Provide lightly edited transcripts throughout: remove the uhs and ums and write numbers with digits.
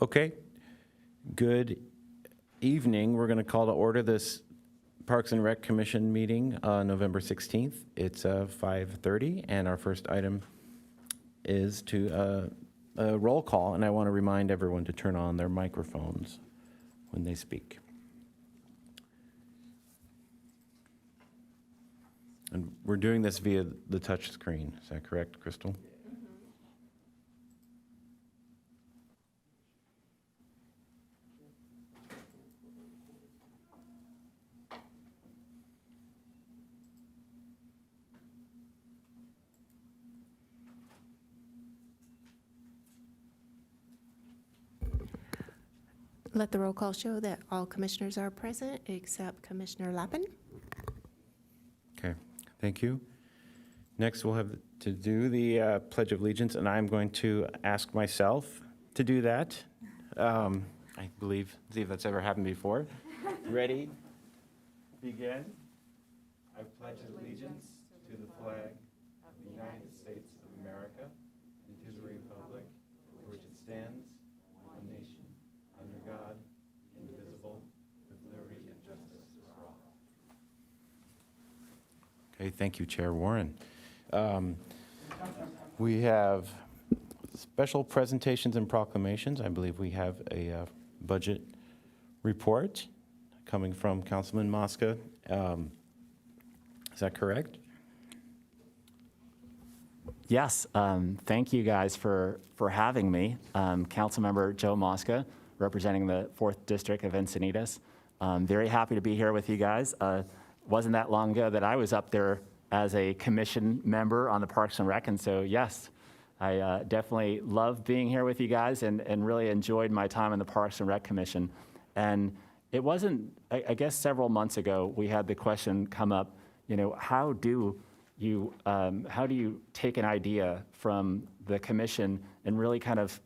Okay, good evening. We're going to call to order this Parks and Rec Commission meeting on November 16th. It's 5:30, and our first item is to a roll call, and I want to remind everyone to turn on their microphones when they speak. And we're doing this via the touch screen. Is that correct, Crystal? Let the roll call show that all commissioners are present except Commissioner Lappin. Okay, thank you. Next, we'll have to do the Pledge of Allegiance, and I'm going to ask myself to do that. I believe, see if that's ever happened before. Ready? Begin. I pledge allegiance to the flag of the United States of America and to the republic for which it stands, one nation, under God, indivisible, with liberty and justice for all. Okay, thank you, Chair Warren. We have special presentations and proclamations. I believe we have a budget report coming from Councilman Mosca. Is that correct? Yes, thank you guys for having me. Councilmember Joe Mosca, representing the 4th District of Encinitas. Very happy to be here with you guys. Wasn't that long ago that I was up there as a commission member on the Parks and Rec, and so yes, I definitely love being here with you guys and really enjoyed my time in the Parks and Rec Commission. And it wasn't, I guess several months ago, we had the question come up, you know, how do you take an idea from the commission and really kind of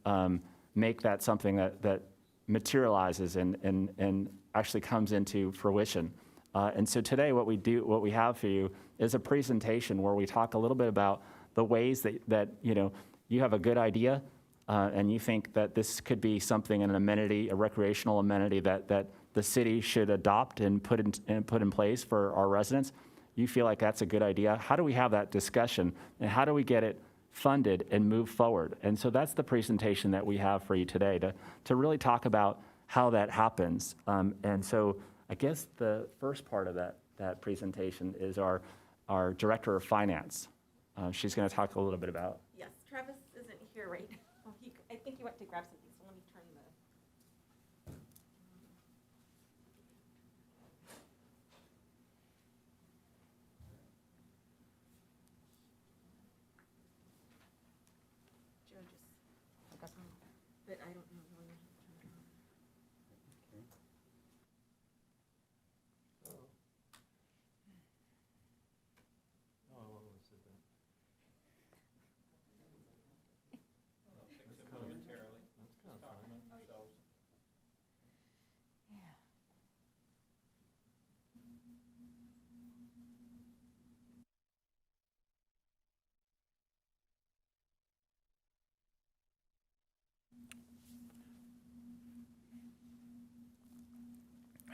make that something that materializes and actually comes into fruition? And so today what we have for you is a presentation where we talk a little bit about the ways that you know, you have a good idea and you think that this could be something, an amenity, a recreational amenity that the city should adopt and put in place for our residents. You feel like that's a good idea. How do we have that discussion and how do we get it funded and move forward? And so that's the presentation that we have for you today to really talk about how that happens. And so I guess the first part of that presentation is our Director of Finance. She's going to talk a little bit about. Yes, Travis isn't here right now. I think he went to grab something, so let me turn the. Joe just took us home, but I don't know when he turned it on.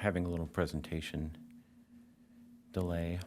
Having a little presentation delay.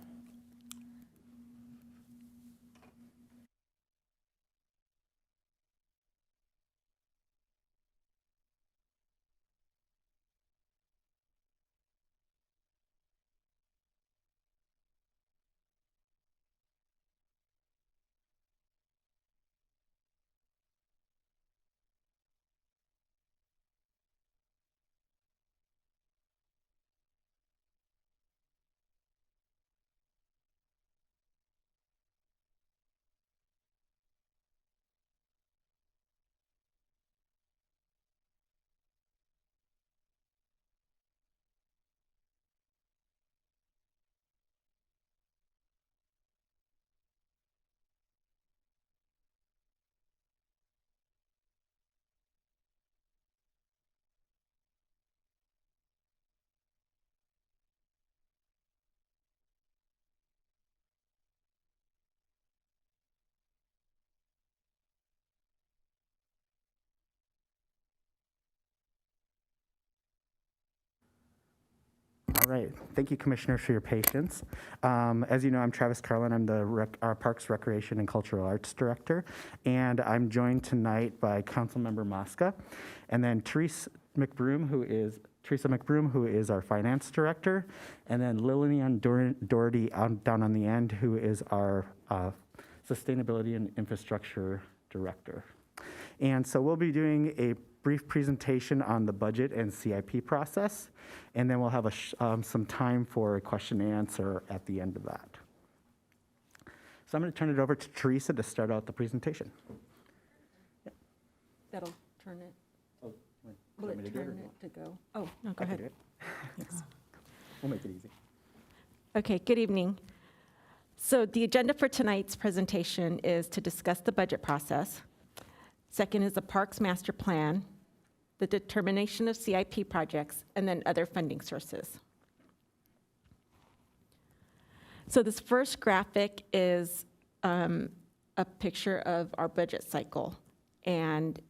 All right. Thank you, Commissioners, for your patience. As you know, I'm Travis Carlin. I'm the Parks, Recreation, and Cultural Arts Director, and I'm joined tonight by Councilmember Mosca, and then Teresa McBroom, who is our Finance Director, and then Lillian Doherty down on the end, who is our Sustainability and Infrastructure Director. And so we'll be doing a brief presentation on the budget and CIP process, and then we'll have some time for a question and answer at the end of that. So I'm going to turn it over to Teresa to start out the presentation. That'll turn it, Oh, will it turn it to go? Oh, no, go I can ahead. do it. We'll make it easy. Okay, good evening. So the agenda for tonight's presentation is to discuss the budget process. Second is the Parks Master Plan, the determination of CIP projects, and then other funding sources. So this first graphic is a picture of our budget cycle. And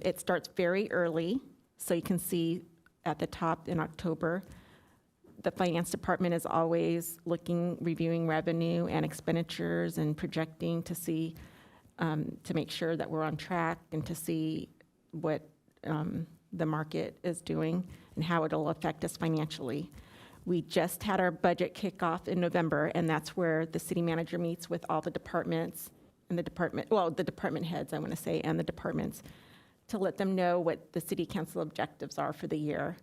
it starts very early. So you can see at the top in October, the Finance Department is always reviewing revenue and expenditures and projecting to see to make sure that we're on track and to see what the market is doing and how it'll affect us financially. We just had our budget kickoff in November, and that's where the city manager meets with all the departments and the department heads, I want to say, and the departments to let them know what the city council objectives are for the year.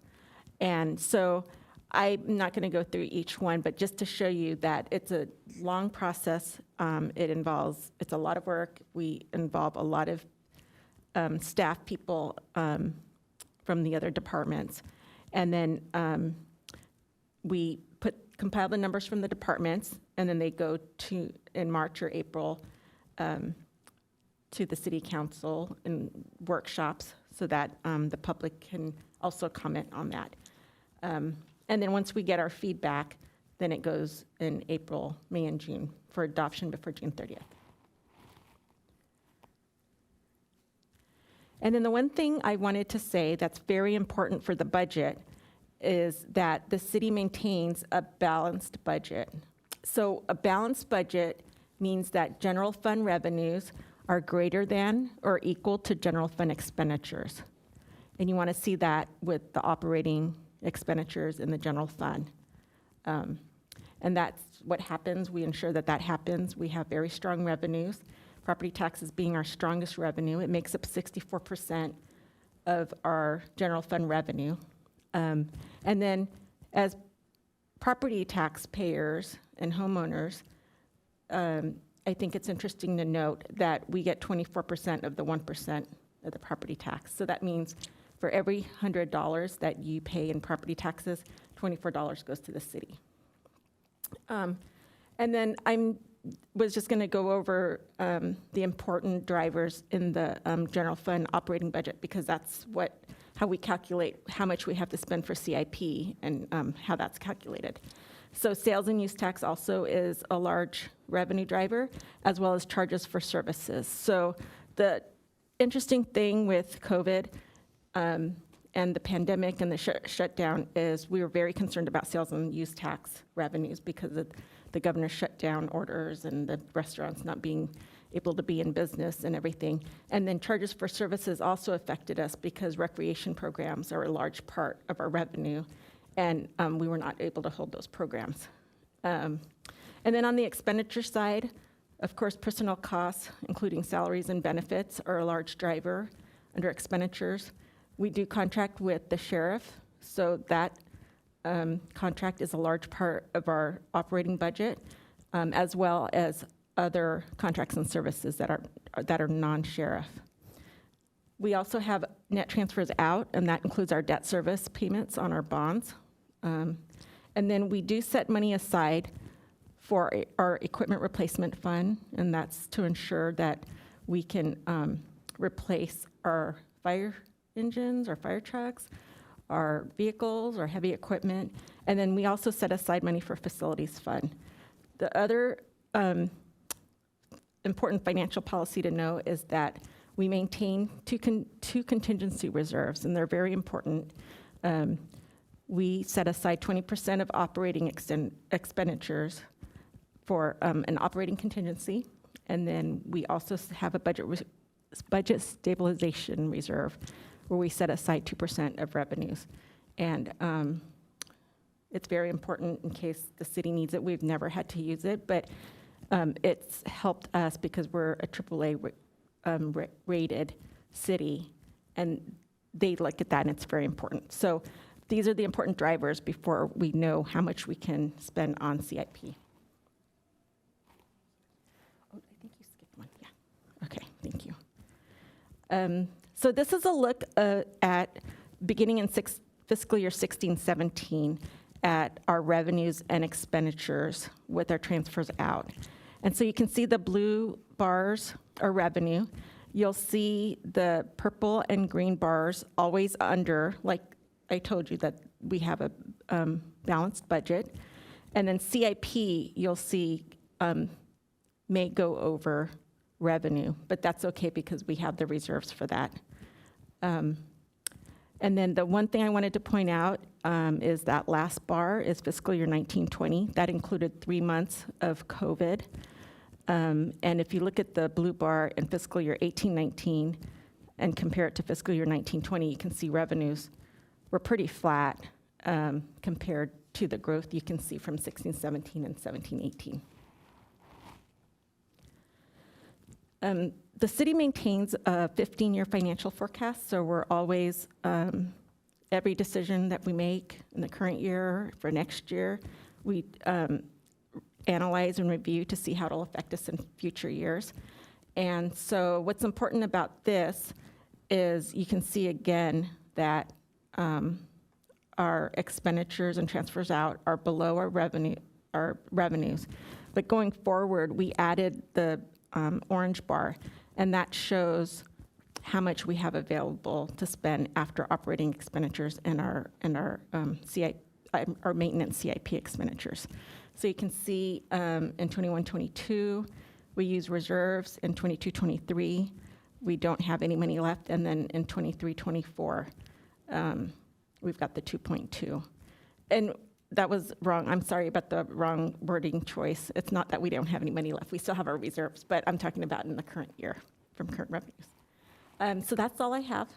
And so I'm not going to go through each one, but just to show you that it's a long process. It's a lot of work. We involve a lot of staff people from the other departments. And then we compile the numbers from the departments, and then they go to, in March or April, to the city council in workshops so that the public can also comment on that. And then once we get our feedback, then it goes in April, May, and June for adoption before June 30th. And then the one thing I wanted to say that's very important for the budget is that the city maintains a balanced budget. So a balanced budget means that general fund revenues are greater than or equal to general fund expenditures. And you want to see that with the operating expenditures in the general fund. And that's what happens. We ensure that that happens. We have very strong revenues. Property taxes being our strongest revenue. It makes up 64% of our general fund revenue. And then as property taxpayers and homeowners, I think it's interesting to note that we get 24% of the 1% of the property tax. So that means for every $100 that you pay in property taxes, $24 goes to the city. And then was just going to go over the important drivers in the general fund operating budget, because that's how we calculate how much we have to spend for CIP and how that's calculated. So sales and use tax also is a large revenue driver, as well as charges for services. So the interesting thing with COVID and the pandemic and the shutdown is we were very concerned about sales and use tax revenues because of the governor's shutdown orders and the restaurants not being able to be in business and everything. And then charges for services also affected us because recreation programs are a large part of our revenue, and we were not able to hold those programs. And then on the expenditure side, of course, personnel costs, including salaries and benefits, are a large driver under expenditures. We do contract with the sheriff, so that contract is a large part of our operating budget, as well as other contracts and services that are non-sheriff. We also have net transfers out, and that includes our debt service payments on our bonds. And then we do set money aside for our equipment replacement fund, and that's to ensure that we can replace our fire engines, our fire trucks, our vehicles, our heavy equipment, and then we also set aside money for facilities fund. The other important financial policy to know is that we maintain two contingency reserves, and they're very important. we set aside 20% of operating expenditures for an operating contingency. And then we also have a budget stabilization reserve where we set aside 2% of revenues. And it's very important in case the city needs it. We've never had to use it, but it's helped us because we're a AAA rated city, and they look at that, and it's very important. So these are the important drivers before we know how much we can spend on CIP. Oh, I think you skipped one. Yeah. Okay, thank you. So this is a look at beginning in fiscal year 16-17 at our revenues and expenditures with our transfers out. And so you can see the blue bars are revenue. You'll see the purple and green bars always under, like I told you that we have a balanced budget. And then CIP, you'll see may go over revenue, but that's okay because we have the reserves for that. And then the one thing I wanted to point out is that last bar is fiscal year 19-20. That included 3 months of COVID. And if you look at the blue bar in fiscal year 18-19 and compare it to fiscal year 19-20, you can see revenues were pretty flat compared to the growth you can see from 16-17 and 17-18. The city maintains a 15-year financial forecast, so we're always, every decision that we make in the current year for next year, we analyze and review to see how it'll affect us in future years. And so what's important about this is you can see again that our expenditures and transfers out are below our revenues. But going forward, we added the orange bar, and that shows how much we have available to spend after operating expenditures and our maintenance CIP expenditures. So you can see in 21-22, we use reserves. In 22-23, we don't have any money left. And then in 23-24, we've got the 2.2. And that was wrong. I'm sorry about the wrong wording choice. It's not that we don't have any money left. We still have our reserves, but I'm talking about in the current year from current revenues. So that's all I have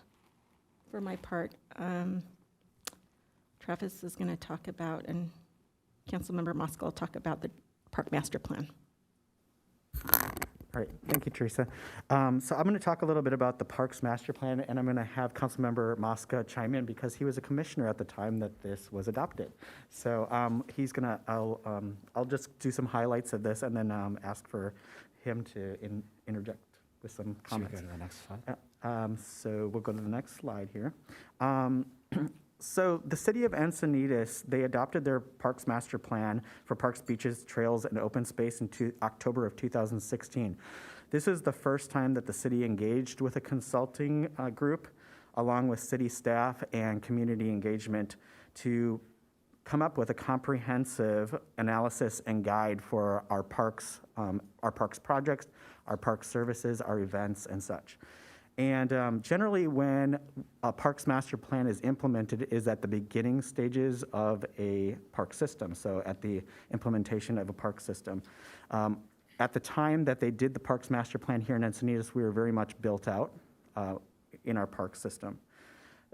for my part. Travis is going to talk about, and Councilmember Moskal will talk about the park master plan. All right, thank you, Teresa. So I'm going to talk a little bit about the Parks Master Plan, and I'm going to have Councilmember Mosca chime in because he was a commissioner at the time that this was adopted. So he's going to, I'll just do some highlights of this and then ask for him to interject with some comments. Should we go to the next slide? So we'll go to the next slide here. So the city of Encinitas, they adopted their Parks Master Plan for parks, beaches, trails, and open space in October of 2016. This is the first time that the city engaged with a consulting group, along with city staff and community engagement, to come up with a comprehensive analysis and guide for our parks projects, our park services, our events, and such. And generally, when a Parks Master Plan is implemented is at the beginning stages of a park system, so at the implementation of a park system. At the time that they did the Parks Master Plan here in Encinitas, we were very much built out in our park system.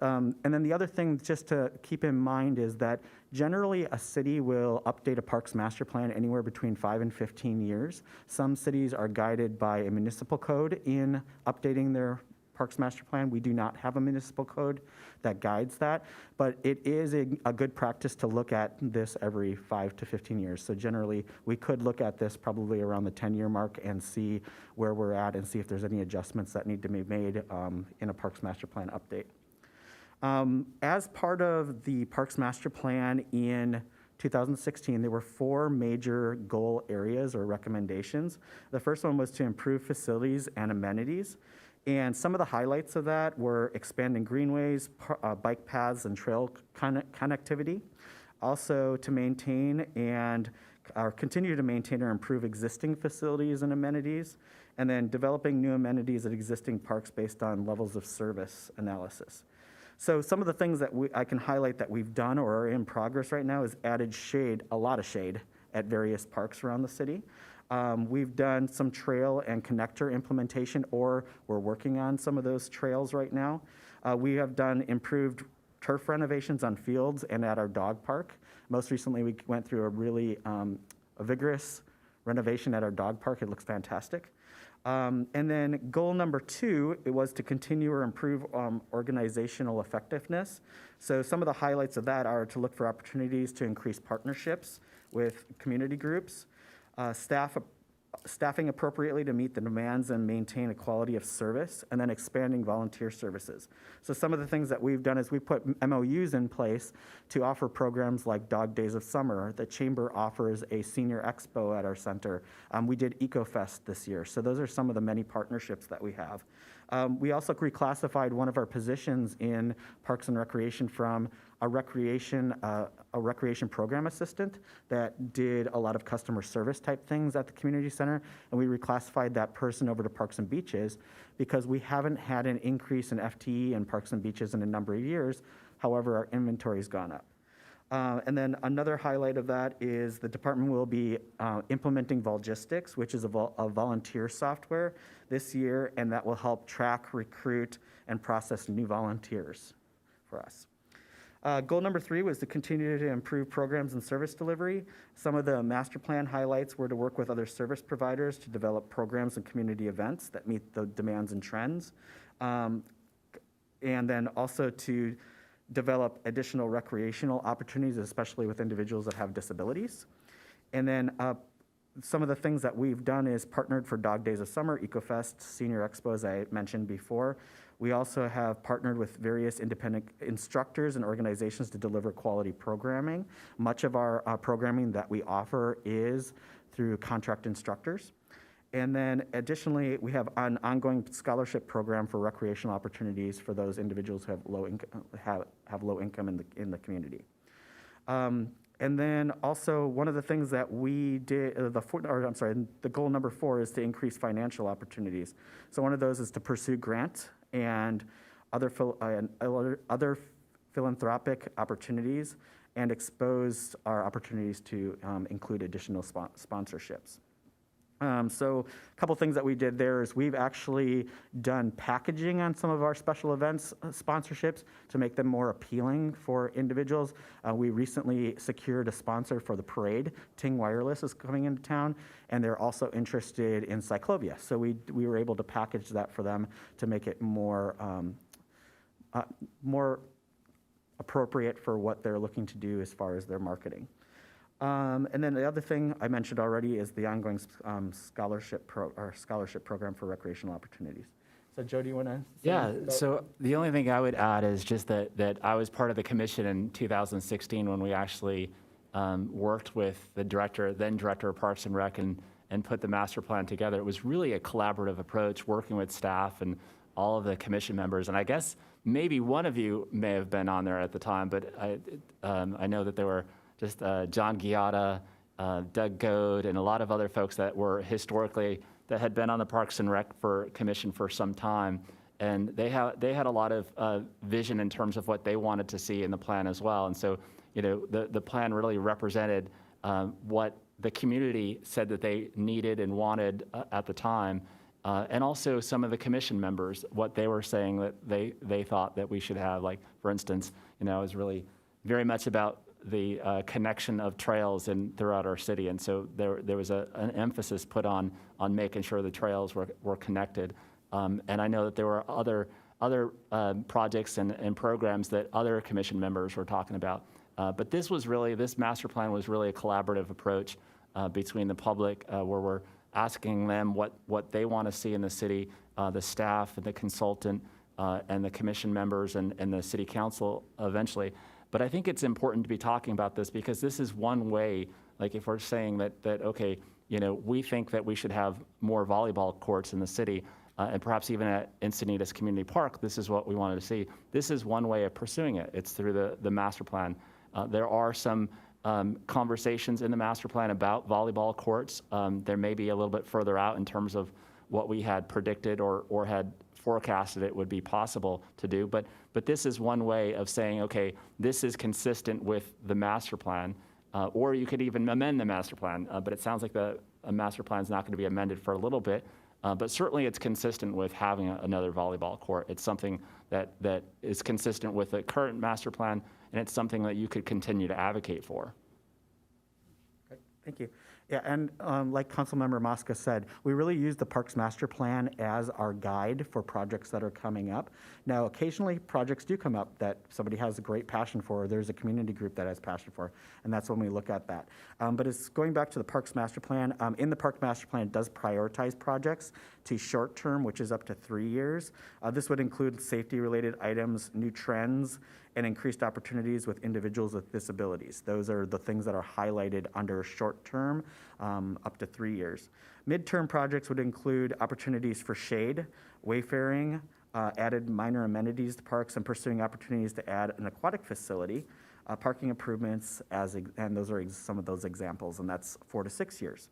And then the other thing just to keep in mind is that generally a city will update a Parks Master Plan anywhere between 5 and 15 years. Some cities are guided by a municipal code in updating their Parks Master Plan. We do not have a municipal code that guides that, but it is a good practice to look at this every 5 to 15 years. So generally, we could look at this probably around the 10-year mark and see where we're at and see if there's any adjustments that need to be made in a Parks Master Plan update. As part of the Parks Master Plan in 2016, there were 4 major goal areas or recommendations. The first one was to improve facilities and amenities. And some of the highlights of that were expanding greenways, bike paths, and trail connectivity. Also to maintain and continue to maintain or improve existing facilities and amenities. And then developing new amenities at existing parks based on levels of service analysis. So some of the things that I can highlight that we've done or are in progress right now is added shade, a lot of shade at various parks around the city. We've done some trail and connector implementation, or we're working on some of those trails right now. We have done improved turf renovations on fields and at our dog park. Most recently, we went through a really a vigorous renovation at our dog park. It looks fantastic. And then goal number 2, it was to continue or improve organizational effectiveness. So some of the highlights of that are to look for opportunities to increase partnerships with community groups, staffing appropriately to meet the demands and maintain a quality of service, and then expanding volunteer services. So some of the things that we've done is we put MOUs in place to offer programs like Dog Days of Summer. The Chamber offers a senior expo at our center. We did EcoFest this year. So those are some of the many partnerships that we have. We also reclassified one of our positions in Parks and Recreation from a recreation program assistant that did a lot of customer service type things at the community center, and we reclassified that person over to Parks and Beaches because we haven't had an increase in FTE in Parks and Beaches in a number of years. However, our inventory's gone up. And then another highlight of that is the department will be implementing Volgistics, which is a volunteer software this year, and that will help track, recruit, and process new volunteers for us. Goal number 3 was to continue to improve programs and service delivery. Some of the master plan highlights were to work with other service providers to develop programs and community events that meet the demands and trends. And then also to develop additional recreational opportunities, especially with individuals that have disabilities. And then some of the things that we've done is partnered for Dog Days of Summer, EcoFest, Senior Expo, as I mentioned before. We also have partnered with various independent instructors and organizations to deliver quality programming. Much of our programming that we offer is through contract instructors. And then additionally, we have an ongoing scholarship program for recreational opportunities for those individuals who have low income in the community. And then also one of the things that we did, the goal number 4 is to increase financial opportunities. So one of those is to pursue grants and other philanthropic opportunities and expose our opportunities to include additional sponsorships. So a couple things that we did there is we've actually done packaging on some of our special events sponsorships to make them more appealing for individuals. We recently secured a sponsor for the parade. Ting Wireless is coming into town, and they're also interested in Cyclovia. So we were able to package that for them to make it more appropriate for what they're looking to do as far as their marketing. And then the other thing I mentioned already is the ongoing scholarship program for recreational opportunities. So Joe, do you want to? Yeah, so the only thing I would add is just that I was part of the commission in 2016 when we actually worked with the then director of Parks and Rec and put the master plan together. It was really a collaborative approach, working with staff and all of the commission members. And I guess maybe one of you may have been on there at the time, but I know that there were just John Giotta, Doug Goad, and a lot of other folks that were historically, that had been on the Parks and Rec Commission for some time. And they had a lot of vision in terms of what they wanted to see in the plan as well. And so, the plan really represented what the community said that they needed and wanted at the time. And also some of the commission members, what they were saying that they thought that we should have. Like, for instance, it was really very much about the connection of trails throughout our city, and so there was an emphasis put on making sure the trails were connected. And I know that there were other projects and programs that other commission members were talking about. But this master plan was really a collaborative approach between the public, where we're asking them what they want to see in the city, the staff and the consultant and the commission members and the city council eventually. But I think it's important to be talking about this because this is one way, like if we're saying that okay, we think that we should have more volleyball courts in the city, and perhaps even at Encinitas Community Park, this is what we wanted to see. This is one way of pursuing it. It's through the master plan. There are some conversations in the master plan about volleyball courts. There may be a little bit further out in terms of what we had predicted or had forecasted it would be possible to do. But this is one way of saying, okay, this is consistent with the master plan, or you could even amend the master plan. But it sounds like the master plan is not going to be amended for a little bit. But certainly it's consistent with having another volleyball court. It's something that is consistent with the current master plan, and it's something that you could continue to advocate for. Okay, thank you. Yeah, and like Councilmember Mosca said, we really use the Parks Master Plan as our guide for projects that are coming up. Now, occasionally projects do come up that somebody has a great passion for, or there's a community group that has passion for, and that's when we look at that. But it's going back to the Parks Master Plan. In the Park Master Plan, it does prioritize projects to short term, which is up to 3 years. This would include safety-related items, new trends, and increased opportunities with individuals with disabilities. Those are the things that are highlighted under short term, up to 3 years. Midterm projects would include opportunities for shade, wayfaring, added minor amenities to parks, and pursuing opportunities to add an aquatic facility, parking improvements, and those are some of those examples, and that's 4 to 6 years.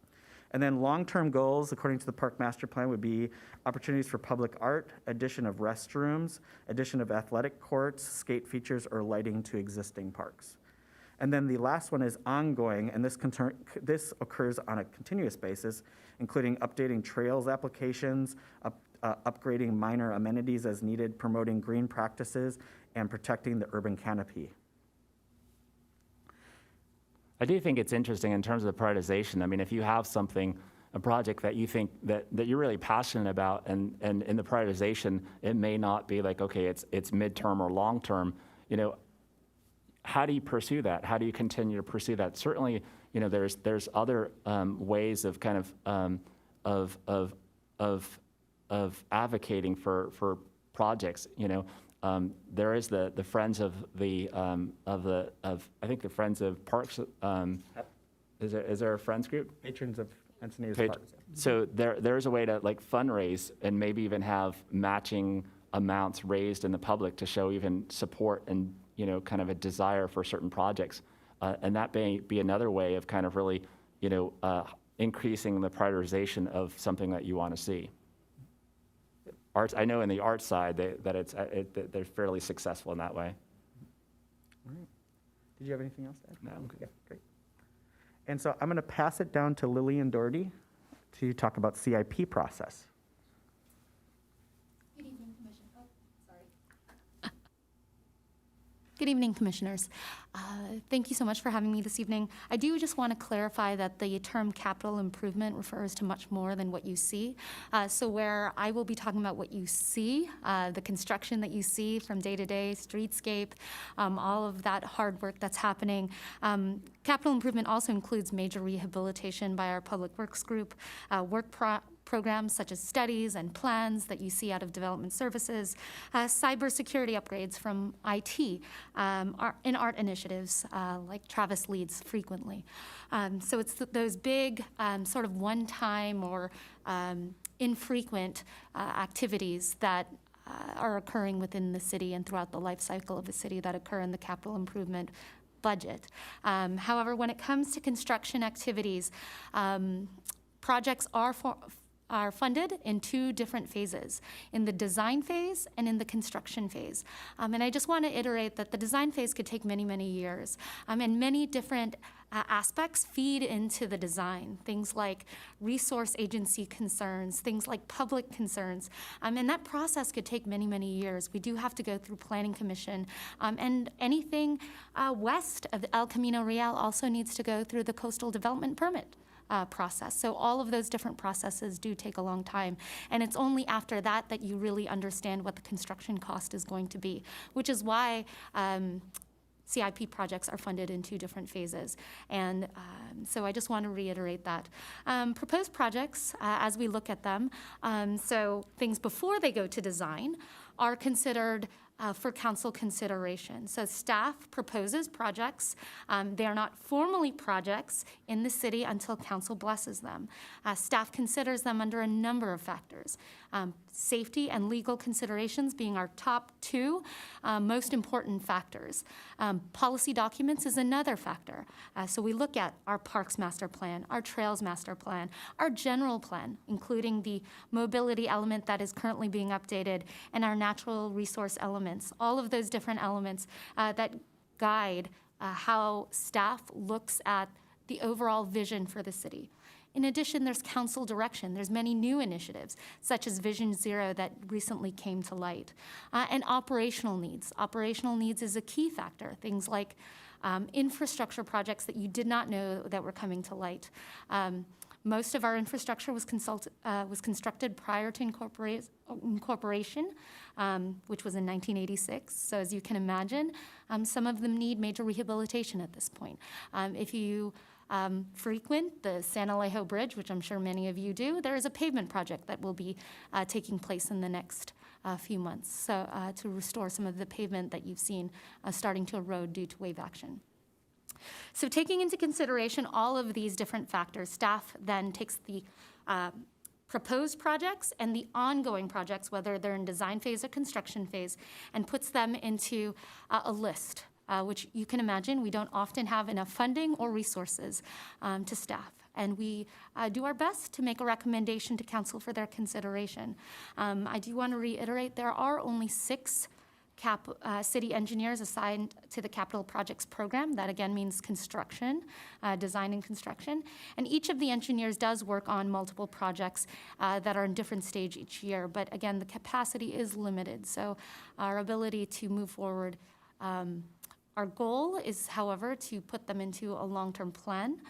And then long-term goals, according to the Park Master Plan, would be opportunities for public art, addition of restrooms, addition of athletic courts, skate features, or lighting to existing parks. And then the last one is ongoing, and this occurs on a continuous basis, including updating trails applications, upgrading minor amenities as needed, promoting green practices, and protecting the urban canopy. I do think it's interesting in terms of the prioritization. I mean, if you have something, a project that you think that you're really passionate about, and in the prioritization, it may not be like, okay, it's midterm or long-term, how do you pursue that? How do you continue to pursue that? Certainly, there's other ways of kind of advocating for projects. There is the Friends of I think the Friends of Parks. Is there a Friends group? Patrons of Encinitas Parks. So there's a way to fundraise and maybe even have matching amounts raised in the public to show even support and kind of a desire for certain projects, and that may be another way of kind of really increasing the prioritization of something that you want to see. Arts, I know in the art side that they're fairly successful in that way. All right. Did you have anything else to add? No. Yeah, great. And so I'm going to pass it down to Lillian Doherty to talk about CIP process. Good evening, Commissioner. Oh, sorry. Good evening, Commissioners. Thank you so much for having me this evening. I do just want to clarify that the term capital improvement refers to much more than what you see. So where I will be talking about what you see, the construction that you see from day to day, streetscape, all of that hard work that's happening. Capital improvement also includes major rehabilitation by our Public Works group, programs such as studies and plans that you see out of development services, cybersecurity upgrades from IT, in art initiatives like Travis leads frequently. So it's those big sort of one-time or infrequent activities that are occurring within the city and throughout the life cycle of the city that occur in the capital improvement budget. However, when it comes to construction activities, projects are funded in 2 different phases, in the design phase and in the construction phase. And I just want to iterate that the design phase could take many, many years, and many different aspects feed into the design, things like resource agency concerns, things like public concerns, and that process could take many, many years. We do have to go through Planning Commission, and anything west of El Camino Real also needs to go through the Coastal Development Permit process. So all of those different processes do take a long time. And it's only after that that you really understand what the construction cost is going to be, which is why CIP projects are funded in 2 different phases. And so I just want to reiterate that. Proposed projects, as we look at them, so things before they go to design are considered for council consideration. So staff proposes projects. They are not formally projects in the city until council blesses them. Staff considers them under a number of factors. Safety and legal considerations being our top two most important factors. Policy documents is another factor. So we look at our Parks Master Plan, our Trails Master Plan, our general plan, including the mobility element that is currently being updated, and our natural resource elements, all of those different elements that guide how staff looks at the overall vision for the city. In addition, there's council direction. There's many new initiatives, such as Vision Zero that recently came to light. And operational needs. Operational needs is a key factor. Things like infrastructure projects that you did not know that were coming to light. Most of our infrastructure was constructed prior to incorporation, which was in 1986. So as you can imagine, some of them need major rehabilitation at this point. If you frequent the San Alejo Bridge, which I'm sure many of you do, there is a pavement project that will be taking place in the next few months, so to restore some of the pavement that you've seen starting to erode due to wave action. So taking into consideration all of these different factors, staff then takes the proposed projects and the ongoing projects, whether they're in design phase or construction phase, and puts them into a list. Which you can imagine we don't often have enough funding or resources to staff. And we do our best to make a recommendation to council for their consideration. I do want to reiterate there are only 6 city engineers assigned to the capital projects program. That again means construction, design and construction. And each of the engineers does work on multiple projects that are in different stage each year. But again, the capacity is limited. So our ability to move forward, our goal is, however, to put them into a long-term plan,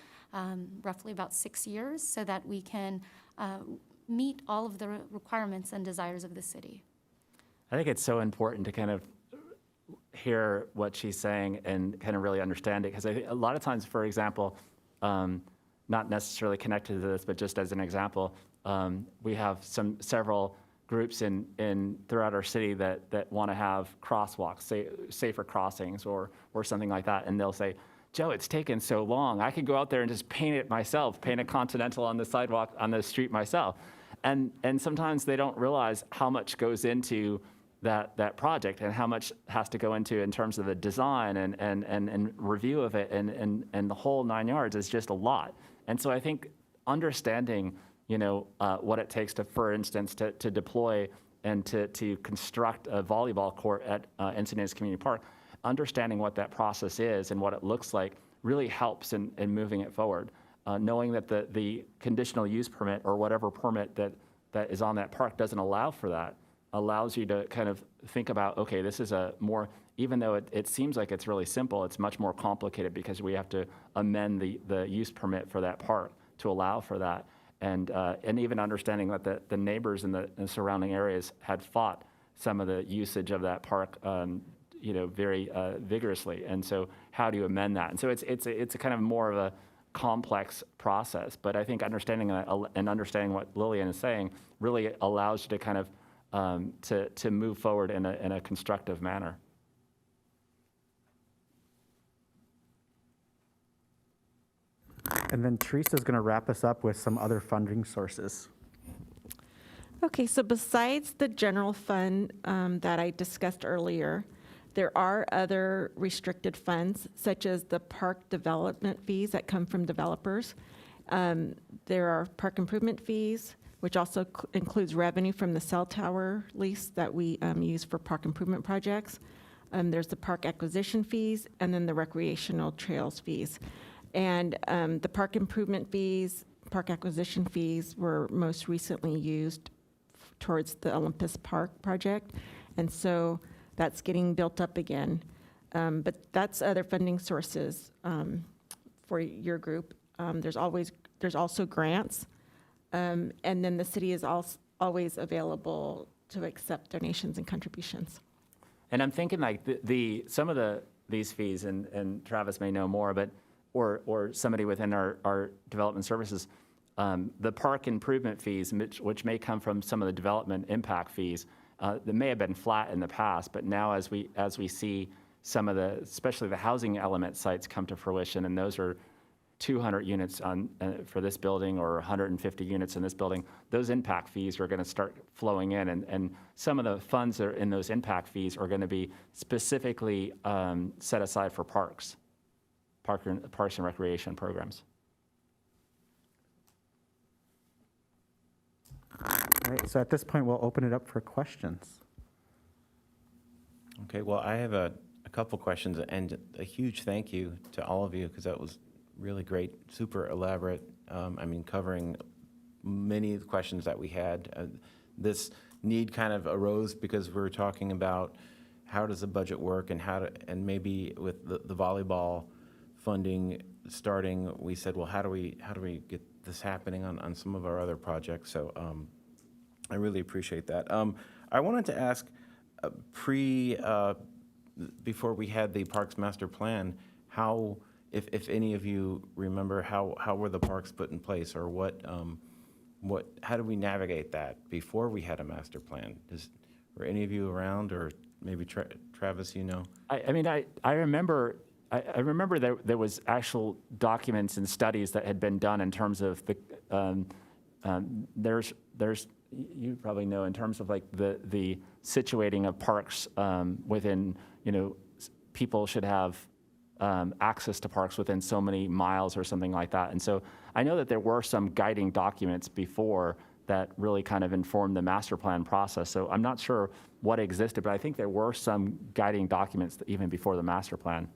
roughly about 6 years, so that we can meet all of the requirements and desires of the city. I think it's so important to kind of hear what she's saying and kind of really understand it, because I think a lot of times, for example, not necessarily connected to this, but just as an example, we have several groups throughout our city that want to have crosswalks, safer crossings or something like that. And they'll say, Joe, it's taken so long. I could go out there and just paint it myself, paint a Continental on the sidewalk, on the street myself. And sometimes they don't realize how much goes into that project and how much has to go into in terms of the design and review of it and the whole 9 yards is just a lot. And so I think understanding what it takes to, for instance, to deploy and to construct a volleyball court at Encinitas Community Park, understanding what that process is and what it looks like really helps in moving it forward. Knowing that the conditional use permit or whatever permit that is on that park doesn't allow for that, allows you to kind of think about, okay, this is a more, even though it seems like it's really simple, it's much more complicated because we have to amend the use permit for that park to allow for that. And even understanding that the neighbors in the surrounding areas had fought some of the usage of that park, very vigorously. And so, how do you amend that? And so it's a kind of more of a complex process. But I think understanding that and understanding what Lillian is saying really allows you to kind of to move forward in a constructive manner. And then Teresa's going to wrap us up with some other funding sources. Okay, so besides the general fund that I discussed earlier, there are other restricted funds, such as the park development fees that come from developers. There are park improvement fees, which also includes revenue from the cell tower lease that we use for park improvement projects. There's the park acquisition fees, and then the recreational trails fees. And the park improvement fees, park acquisition fees were most recently used towards the Olympus Park project. And so that's getting built up again. But that's other funding sources for your group. There's also grants. And then the city is always available to accept donations and contributions. And I'm thinking like some of these fees, and Travis may know more, but or somebody within our development services, the park improvement fees, which may come from some of the development impact fees, that may have been flat in the past, but now as we see some of especially the housing element sites come to fruition, and those are 200 units on, for this building or 150 units in this building, those impact fees are going to start flowing in. And some of the funds that are in those impact fees are going to be specifically set aside for parks and recreation programs. All right, so at this point, we'll open it up for questions. Okay, well, I have a couple questions and a huge thank you to all of you because that was really great, super elaborate. Covering many of the questions that we had. This need kind of arose because we were talking about how does the budget work and and maybe with the volleyball funding starting, we said, well, how do we get this happening on some of our other projects? So I really appreciate that. I wanted to ask before we had the Parks Master Plan, how, if any of you remember, how were the parks put in place, or how do we navigate that before we had a master plan? Were any of you around, or maybe Travis, you know? I remember there was actual documents and studies that had been done in terms of the, there's you probably know in terms of like the situating of parks within, people should have access to parks within so many miles or something like that. And so I know that there were some guiding documents before that really kind of informed the master plan process. So I'm not sure what existed, but I think there were some guiding documents even before the master plan.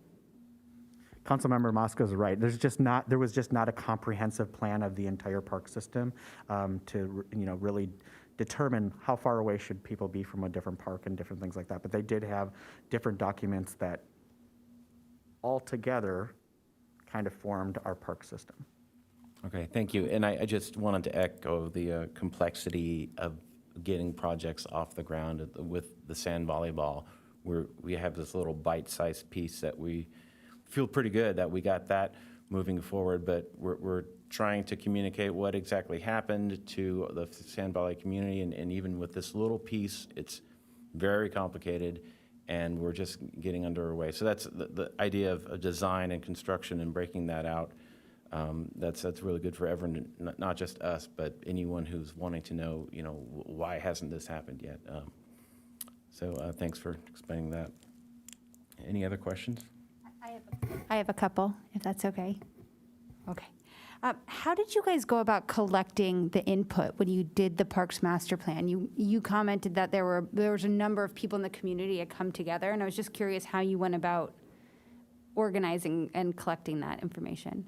Councilmember Mosca is right. There was just not a comprehensive plan of the entire park system to really determine how far away should people be from a different park and different things like that. But they did have different documents that altogether kind of formed our park system. Okay, thank you. And I just wanted to echo the complexity of getting projects off the ground with the sand volleyball. We have this little bite-sized piece that we feel pretty good that we got that moving forward, but we're trying to communicate what exactly happened to the Sand Valley community, and even with this little piece, it's very complicated, and we're just getting underway. So that's the idea of a design and construction and breaking that out. That's really good for everyone, not just us, but anyone who's wanting to know, why hasn't this happened yet? So thanks for explaining that. Any other questions? I have a couple, if that's okay. Okay. How did you guys go about collecting the input when you did the Parks Master Plan? You commented that there was a number of people in the community that come together, and I was just curious how you went about organizing and collecting that information.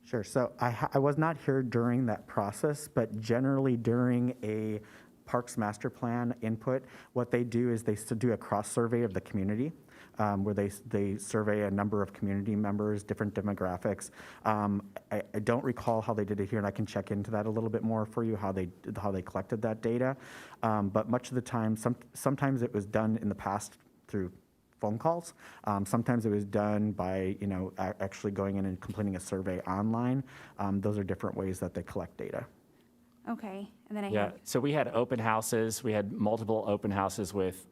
Sure. So I was not here during that process, but generally during a Parks Master Plan input, what they do is they do a cross survey of the community. Where they survey a number of community members, different demographics. I don't recall how they did it here, and I can check into that a little bit more for you, how they collected that data. But much of the time, sometimes it was done in the past through phone calls. Sometimes it was done by actually going in and completing a survey online. Those are different ways that they collect data. Okay, and then So we had open houses. We had multiple open houses with.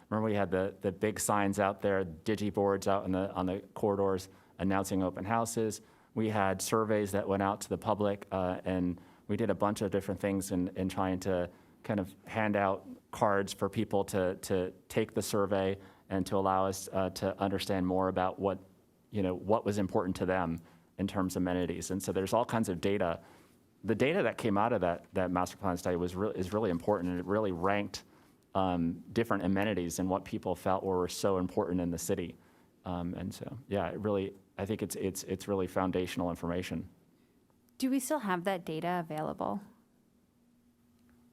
Remember, we had the big signs out there, digiboards out on the corridors announcing open houses. We had surveys that went out to the public, and we did a bunch of different things in trying to kind of hand out cards for people to take the survey and to allow us to understand more about what was important to them in terms of amenities. And so there's all kinds of data. The data that came out of that master plan study is really important, and it really ranked different amenities and what people felt were so important in the city. And so, yeah, I think it's really foundational information. do we still have that data available?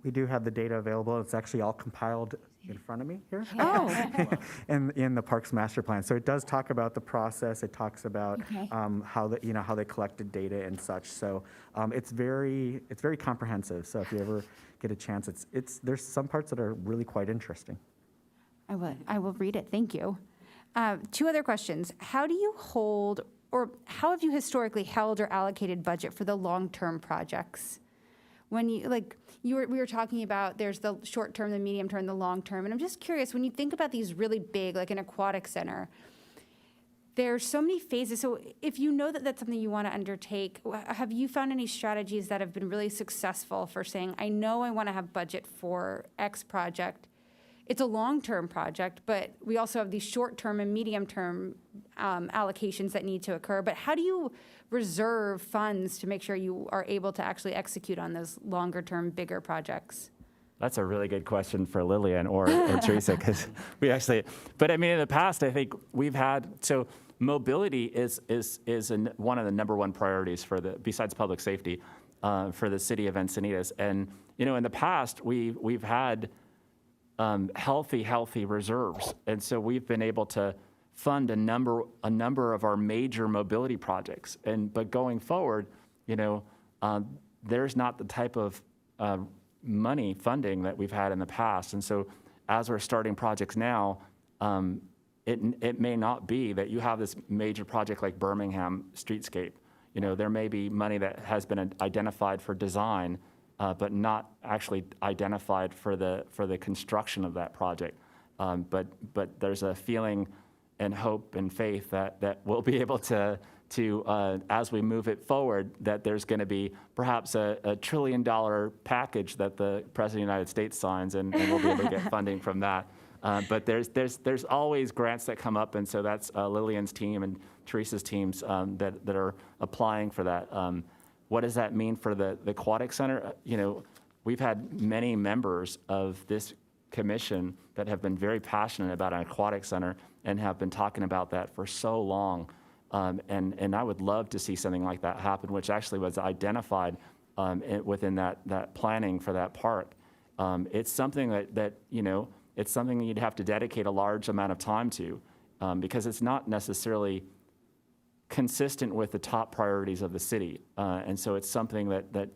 We do have the data available. It's actually all compiled in front of me here. Oh, in the Parks Master Plan. So it does talk about the process. It talks about Okay. how they collected data and such. So it's very comprehensive. So if you ever get a chance, there's some parts that are really quite interesting. I will read it. Thank you. Two other questions. How do you hold, or how have you historically held or allocated budget for the long-term projects? When we were talking about there's the short term, the medium term, the long term, and I'm just curious, when you think about these really big, like an aquatic center, there's so many phases. So if you know that that's something you want to undertake, have you found any strategies that have been really successful for saying, I know I want to have budget for X project. It's a long-term project, but we also have these short-term and medium-term allocations that need to occur. But how do you reserve funds to make sure you are able to actually execute on those longer-term, bigger projects? That's a really good question for Lillian or Teresa, because we actually, but I mean, in the past, I think we've had, so mobility is one of the number one priorities for besides public safety, for the city of Encinitas. And, in the past, we've had healthy reserves. And so we've been able to fund a number of our major mobility projects. But going forward, there's not the type of money funding that we've had in the past. And so as we're starting projects now, it may not be that you have this major project like Birmingham Streetscape. There may be money that has been identified for design, but not actually identified for the construction of that project. But there's a feeling and hope and faith that we'll be able to as we move it forward, that there's going to be perhaps a $1 trillion package that the President of the United States signs, and we'll be able to get funding from that. But there's always grants that come up, and so that's Lillian's team and Teresa's teams that are applying for that. What does that mean for the Aquatic Center? We've had many members of this commission that have been very passionate about an aquatic center and have been talking about that for so long. And I would love to see something like that happen, which actually was identified within that planning for that park. It's something that it's something you'd have to dedicate a large amount of time to, because it's not necessarily consistent with the top priorities of the city. And so it's something that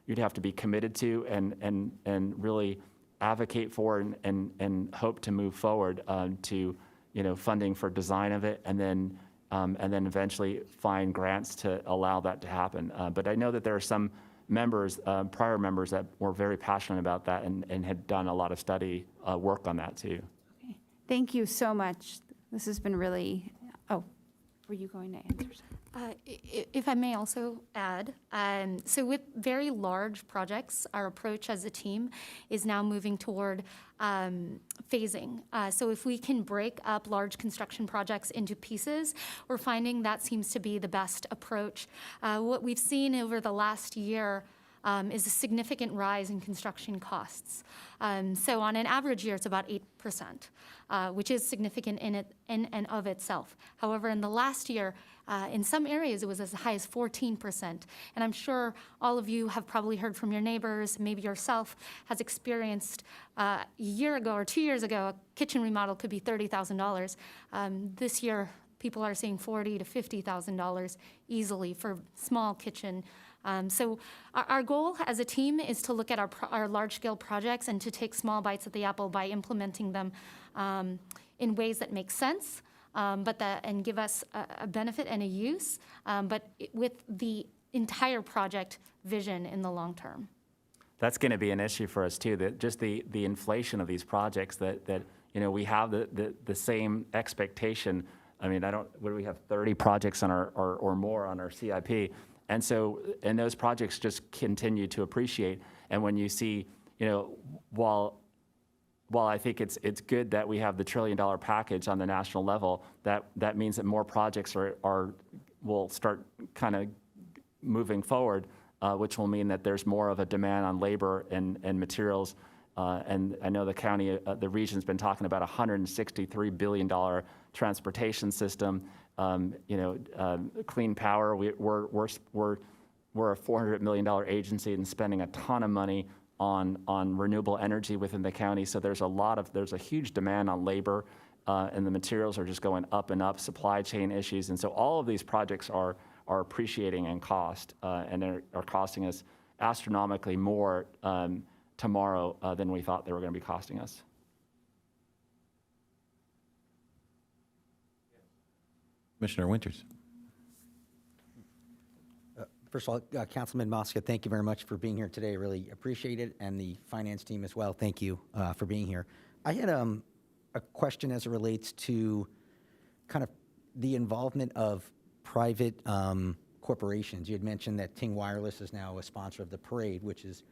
you'd have to be committed to and really advocate for and hope to move forward to funding for design of it, and then eventually find grants to allow that to happen. But I know that there are some members, prior members, that were very passionate about that and had done a lot of study work on that too. Okay. Thank you so much. This has been really, were you going to answer? If I may also add, so with very large projects, our approach as a team is now moving toward phasing. So if we can break up large construction projects into pieces, we're finding that seems to be the best approach. What we've seen over the last year is a significant rise in construction costs. So on an average year, it's about 8%, which is significant in and of itself. However, in the last year, in some areas, it was as high as 14%. And I'm sure all of you have probably heard from your neighbors, maybe yourself has experienced a year ago or 2 years ago, a kitchen remodel could be $30,000. This year, people are seeing $40,000 to $50,000 easily for small kitchen. So our goal as a team is to look at our large-scale projects and to take small bites at the apple by implementing them in ways that make sense, and give us a benefit and a use, but with the entire project vision in the long term. That's going to be an issue for us too. That just the inflation of these projects. That we have the same expectation. I mean, what do we have? 30 projects on or more on our CIP. And so, those projects just continue to appreciate. And when you see, while I think it's good that we have the $1 trillion package on the national level, that means that more projects will start kind of moving forward, which will mean that there's more of a demand on labor and materials. And I know the county, the region's been talking about a $163 billion transportation system. Clean power. We're a $400 million agency and spending a ton of money on renewable energy within the county. So there's a huge demand on labor, and the materials are just going up and up. Supply chain issues, and so all of these projects are appreciating in cost, and are costing us astronomically more tomorrow than we thought they were going to be costing us. Commissioner Winters. First of all, Councilman Mosca, thank you very much for being here today. I really appreciate it. And the finance team as well, thank you for being here. I had a question as it relates to kind of the involvement of private corporations. You had mentioned that Ting Wireless is now a sponsor of the parade, which is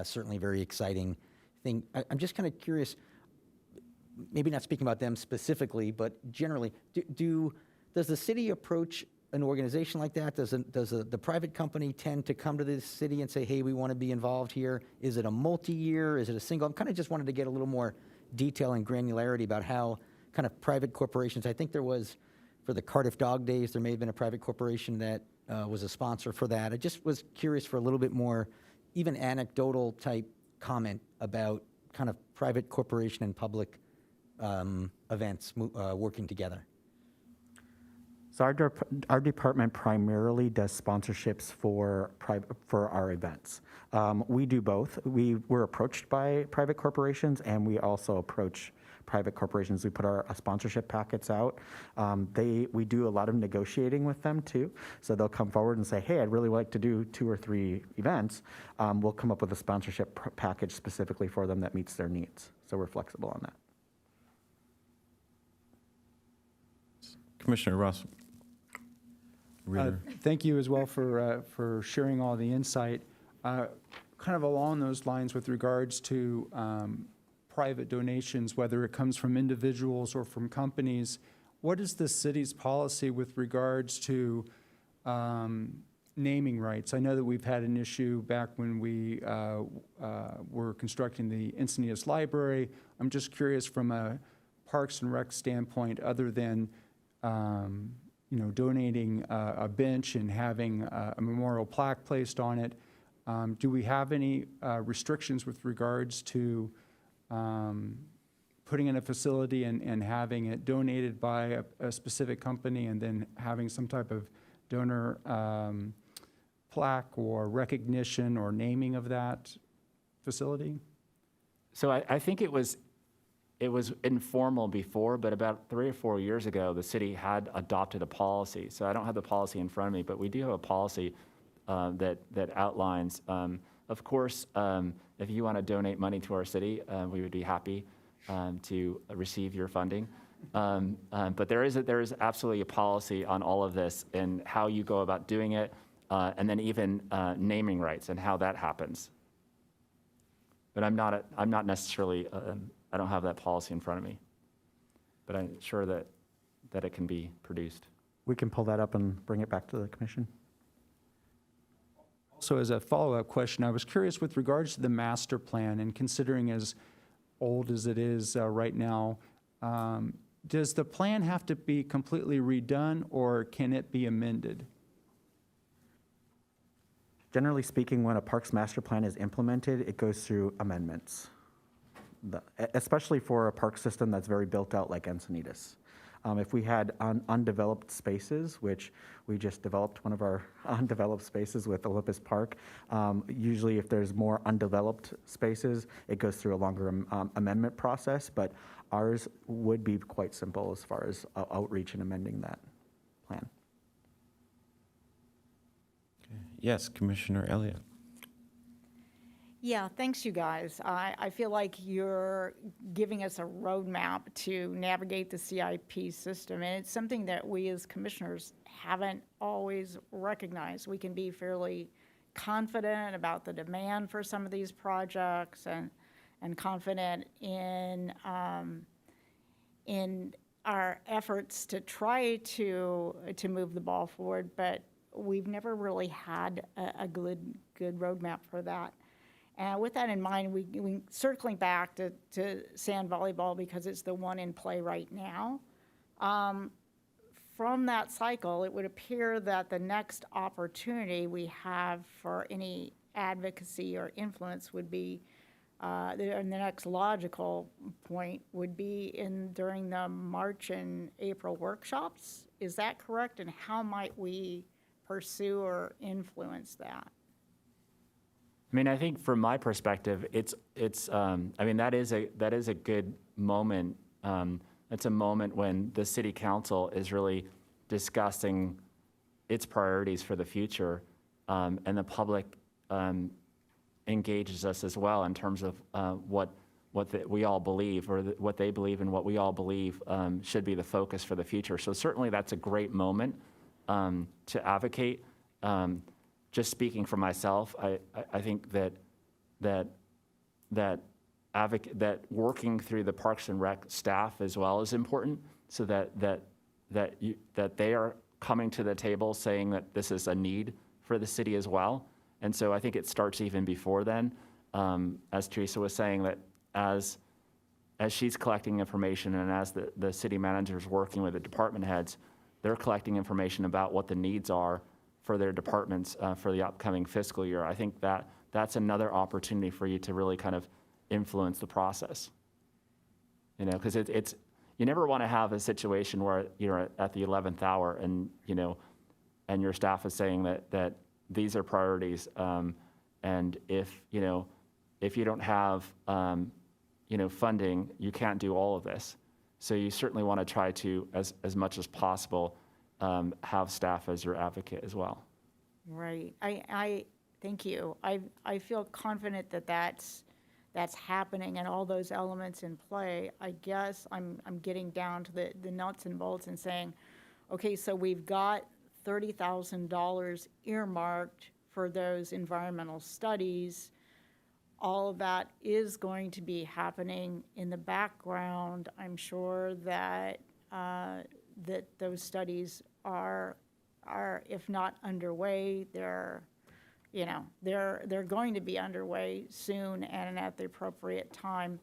certainly a very exciting thing. I'm just kind of curious, maybe not speaking about them specifically, but generally, does the city approach an organization like that? Does the private company tend to come to the city and say, hey, we want to be involved here? Is it a multi-year? Is it a single? I'm kind of just wanted to get a little more detail and granularity about how kind of private corporations, I think there was, for the Cardiff Dog Days, there may have been a private corporation that was a sponsor for that. I just was curious for a little bit more, even anecdotal type comment about kind of private corporation and public events working together. So our department primarily does sponsorships for our events. We do both. We're approached by private corporations, and we also approach private corporations. We put our sponsorship packets out. We do a lot of negotiating with them too. So they'll come forward and say, hey, I'd really like to do 2 or 3 events. We'll come up with a sponsorship package specifically for them that meets their needs. So we're flexible on that. Commissioner Ross. Thank you as well for sharing all the insight. Kind of along those lines with regards to private donations, whether it comes from individuals or from companies, what is the city's policy with regards to naming rights? I know that we've had an issue back when we were constructing the Encinitas Library. I'm just curious from a Parks and Rec standpoint, other than donating a bench and having a memorial plaque placed on it. Do we have any restrictions with regards to putting in a facility and having it donated by a specific company and then having some type of donor plaque or recognition or naming of that facility? So I think it was informal before, but about 3 or 4 years ago, the city had adopted a policy. So I don't have the policy in front of me, but we do have a policy that outlines, of course, if you want to donate money to our city, we would be happy to receive your funding. But there is absolutely a policy on all of this and how you go about doing it, and then even naming rights and how that happens. But I'm not necessarily. I don't have that policy in front of me, but I'm sure that it can be produced. We can pull that up and bring it back to the commission. So as a follow-up question, I was curious with regards to the master plan and considering as old as it is right now, does the plan have to be completely redone or can it be amended? Generally speaking, when a parks master plan is implemented, it goes through amendments, especially for a park system that's very built out like Encinitas. If we had undeveloped spaces, which we just developed one of our undeveloped spaces with Olympus Park, usually if there's more undeveloped spaces, it goes through a longer amendment process, but ours would be quite simple as far as outreach and amending that plan. Yes, Commissioner Elliott. Yeah, thanks, you guys. I feel like you're giving us a roadmap to navigate the CIP system, and it's something that we as commissioners haven't always recognized. We can be fairly confident about the demand for some of these projects and confident in our efforts to try to move the ball forward, but we've never really had a good roadmap for that. And with that in mind, we circling back to sand volleyball because it's the one in play right now. From that cycle, it would appear that the next opportunity we have for any advocacy or influence would be, the next logical point would be during the March and April workshops. Is that correct? And how might we pursue or influence that? I mean, I think from my perspective, that is a good moment. It's a moment when the city council is really discussing its priorities for the future, and the public engages us as well in terms of what we all believe, or what they believe and what we all believe should be the focus for the future. So certainly that's a great moment to advocate. Just speaking for myself, I think that working through the Parks and Rec staff as well is important, so that they are coming to the table saying that this is a need for the city as well. And so I think it starts even before then. As Teresa was saying, that as she's collecting information and as the city manager is working with the department heads, they're collecting information about what the needs are for their departments for the upcoming fiscal year. I think that's another opportunity for you to really kind of influence the process. Because you never want to have a situation where you're at the 11th hour and your staff is saying that these are priorities, and if you don't have funding, you can't do all of this. So you certainly want to try to, as much as possible, have staff as your advocate as well. Right. I thank you. I feel confident that that's happening and all those elements in play. I guess I'm getting down to the nuts and bolts and saying, okay, so we've got $30,000 earmarked for those environmental studies. All of that is going to be happening in the background. I'm sure that that those studies are if not underway, they're going to be underway soon and at the appropriate time.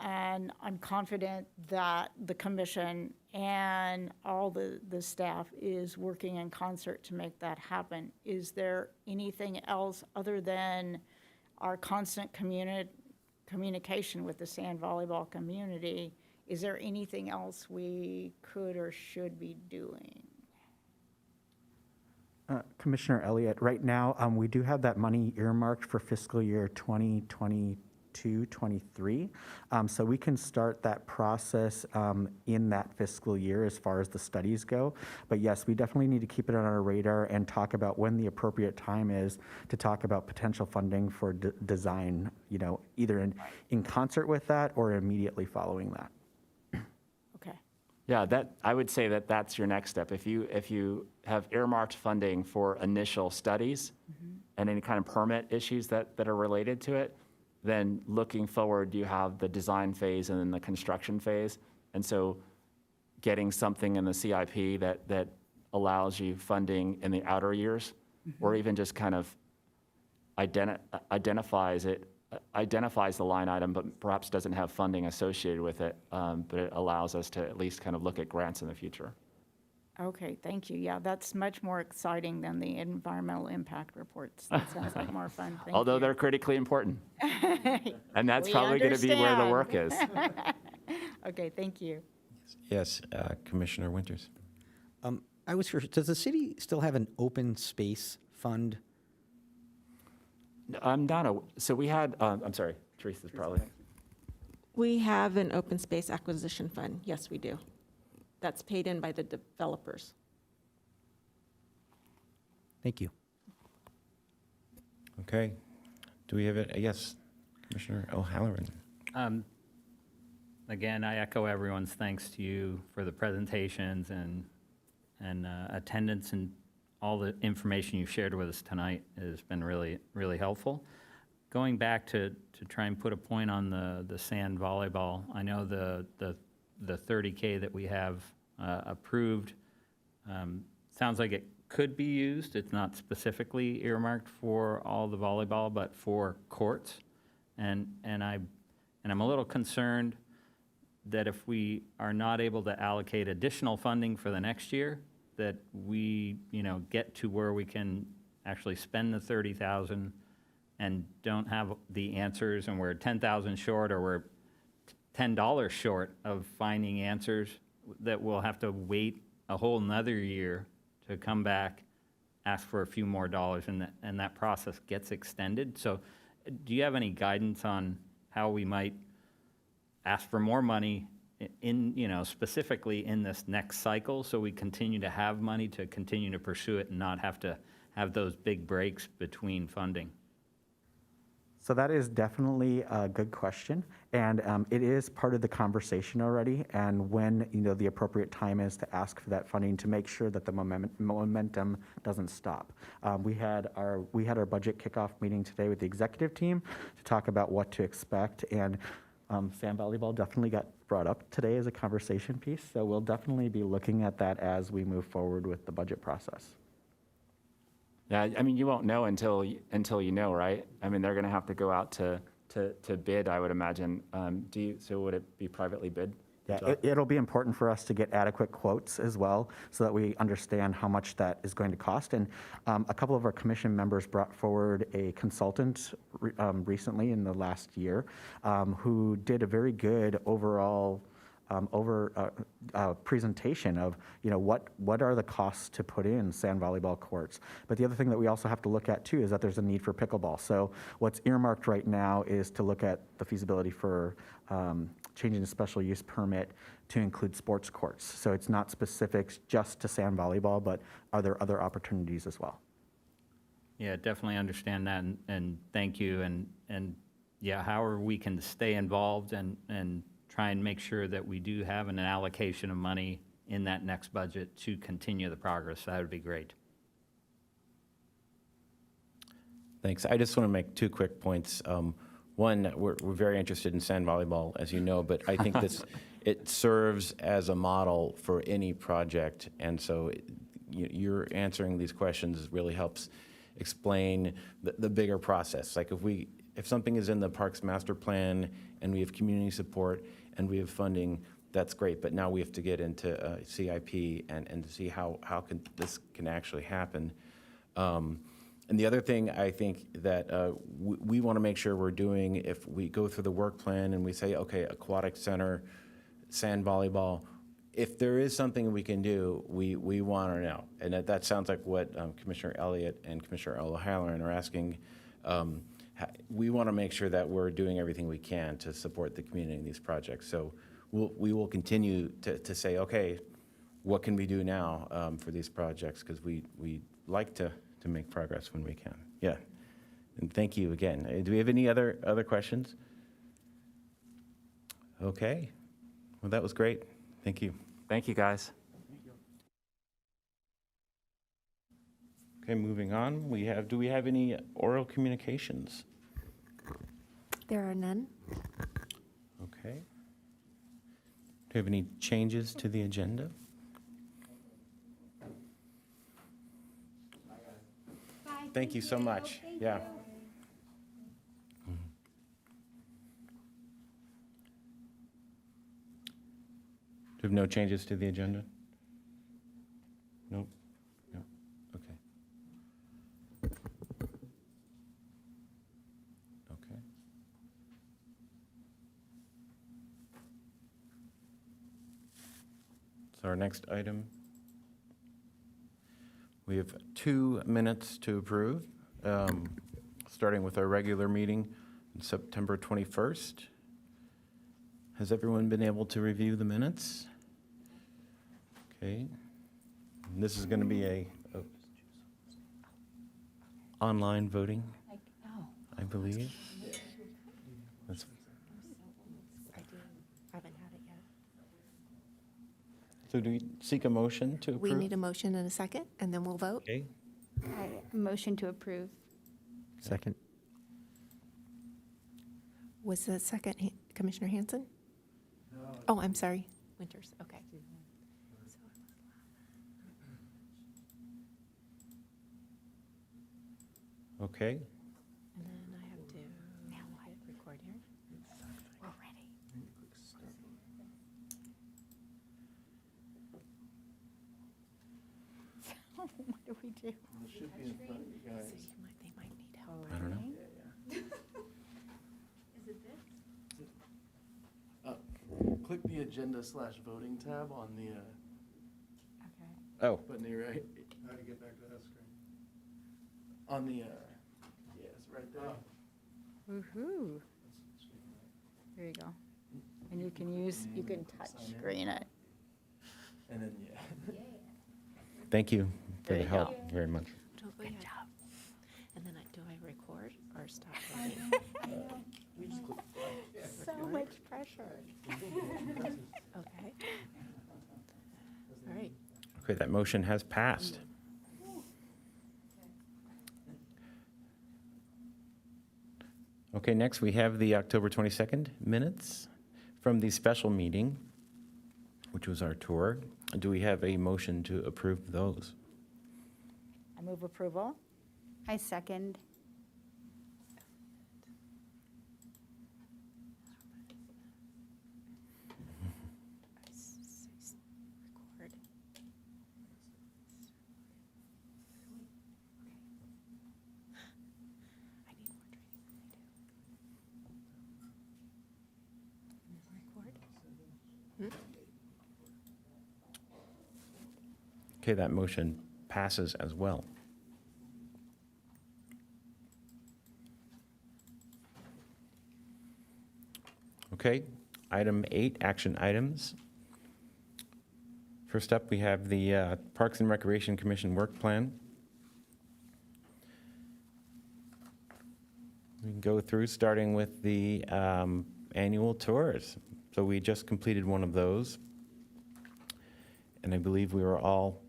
And I'm confident that the commission and all the staff is working in concert to make that happen. Is there anything else other than our constant communication with the sand volleyball community? Is there anything else we could or should be doing? Commissioner Elliott, right now, we do have that money earmarked for fiscal year 2022-23. So we can start that process in that fiscal year as far as the studies go. But yes, we definitely need to keep it on our radar and talk about when the appropriate time is to talk about potential funding for design, either in concert with that or immediately following that. Okay. Yeah, I would say that's your next step. If you have earmarked funding for initial studies and any kind of permit issues that are related to it, then looking forward, you have the design phase and then the construction phase. And so getting something in the CIP that allows you funding in the outer years, or even just kind of identifies the line item, but perhaps doesn't have funding associated with it, but it allows us to at least kind of look at grants in the future. Okay, thank you. Yeah, that's much more exciting than the environmental impact reports. That sounds like more fun. Thank Although you. they're critically important. And that's We probably going to be where the work is. Okay, thank you. Yes, Commissioner Winters. I was curious, does the city still have an open space fund? So we had, I'm sorry, Teresa's probably. We have an open space acquisition fund. Yes, we do. That's paid in by the developers. Thank you. Okay. Do we have it? Yes, Commissioner O'Halloran. Again, I echo everyone's thanks to you for the presentations and attendance, and all the information you shared with us tonight has been really, really helpful. Going back to try and put a point on the sand volleyball, I know the $30K that we have approved sounds like it could be used. It's not specifically earmarked for all the volleyball, but for courts. And I'm a little concerned that if we are not able to allocate additional funding for the next year, that we get to where we can actually spend the $30,000 and don't have the answers, and we're 10,000 short, or we're $10 short of finding answers, that we'll have to wait a whole nother year to come back, ask for a few more dollars, and that process gets extended. So do you have any guidance on how we might ask for more money specifically in this next cycle, so we continue to have money to continue to pursue it and not have to have those big breaks between funding? So that is definitely a good question, and it is part of the conversation already. And when the appropriate time is to ask for that funding to make sure that the momentum doesn't stop. We had our budget kickoff meeting today with the executive team to talk about what to expect, and sand volleyball definitely got brought up today as a conversation piece. So we'll definitely be looking at that as we move forward with the budget process. Yeah, I mean, you won't know until you know, right? I mean, they're going to have to go out to bid, I would imagine. So would it be privately bid? Yeah, it'll be important for us to get adequate quotes as well so that we understand how much that is going to cost. And a couple of our commission members brought forward a consultant recently in the last year who did a very good overall presentation of what are the costs to put in sand volleyball courts. But the other thing that we also have to look at too is that there's a need for pickleball. So what's earmarked right now is to look at the feasibility for changing the special use permit to include sports courts. So it's not specific just to sand volleyball, but are there other opportunities as well? Yeah, definitely understand that, and thank you. And yeah, however we can stay involved and try and make sure that we do have an allocation of money in that next budget to continue the progress, that would be great. Thanks. I just want to make 2 quick points. One, we're very interested in sand volleyball, as you know, but I think it serves as a model for any project, and so you're answering these questions really helps explain the bigger process. Like if something is in the Parks Master Plan and we have community support and we have funding, that's great, but now we have to get into CIP and to see how this can actually happen. And the other thing I think that we want to make sure we're doing, if we go through the work plan and we say, okay, Aquatic Center, sand volleyball, if there is something we can do, we want to know. And that sounds like what Commissioner Elliott and Commissioner O'Halloran are asking. We want to make sure that we're doing everything we can to support the community in these projects. So we will continue to say, okay, what can we do now for these projects? Because we like to make progress when we can. Yeah, and thank you again. Do we have any other questions? Okay, well, that was great. Thank you. Thank you, guys. Okay, moving on. Do we have any oral communications? There are none. Okay. Do we have any changes to the agenda? Thank you so much. Yeah. Do we have no changes to the agenda? Nope. No. Okay. Okay. So our next item. We have 2 minutes to approve, starting with our regular meeting on September 21st. Has everyone been able to review the minutes? Okay. And this is going to be a online voting, I believe. That's- I haven't had it yet. So do we seek a motion to approve? We need a motion and a second, and then we'll vote. Okay. Motion to approve. Second. Was the second Commissioner Hanson? No. Oh, I'm sorry. Winters, okay. Okay. And then I have to hit record here. We're ready. What do we do? So they might need help. I don't know. Click the agenda/voting tab on the Okay. Oh, button to your right. How to get back to that screen? On the, yes, right there. Woo-hoo. There you go. And you can touch screen it. And then, yeah. thank you for There the you help very much. Good job. And then do I record or stop recording? much pressure. Okay. All right. Okay, that motion has passed. Okay, next we have the October 22nd minutes from the special meeting, which was our tour. Do we have a motion to approve those? I move approval. I second. Record. I need more training than they do. Record? Okay, that motion passes as well. Okay, item 8, action items. First up, we have the Parks and Recreation Commission work plan. We can go through, starting with the annual tours. So we just completed one of those, and I believe we were all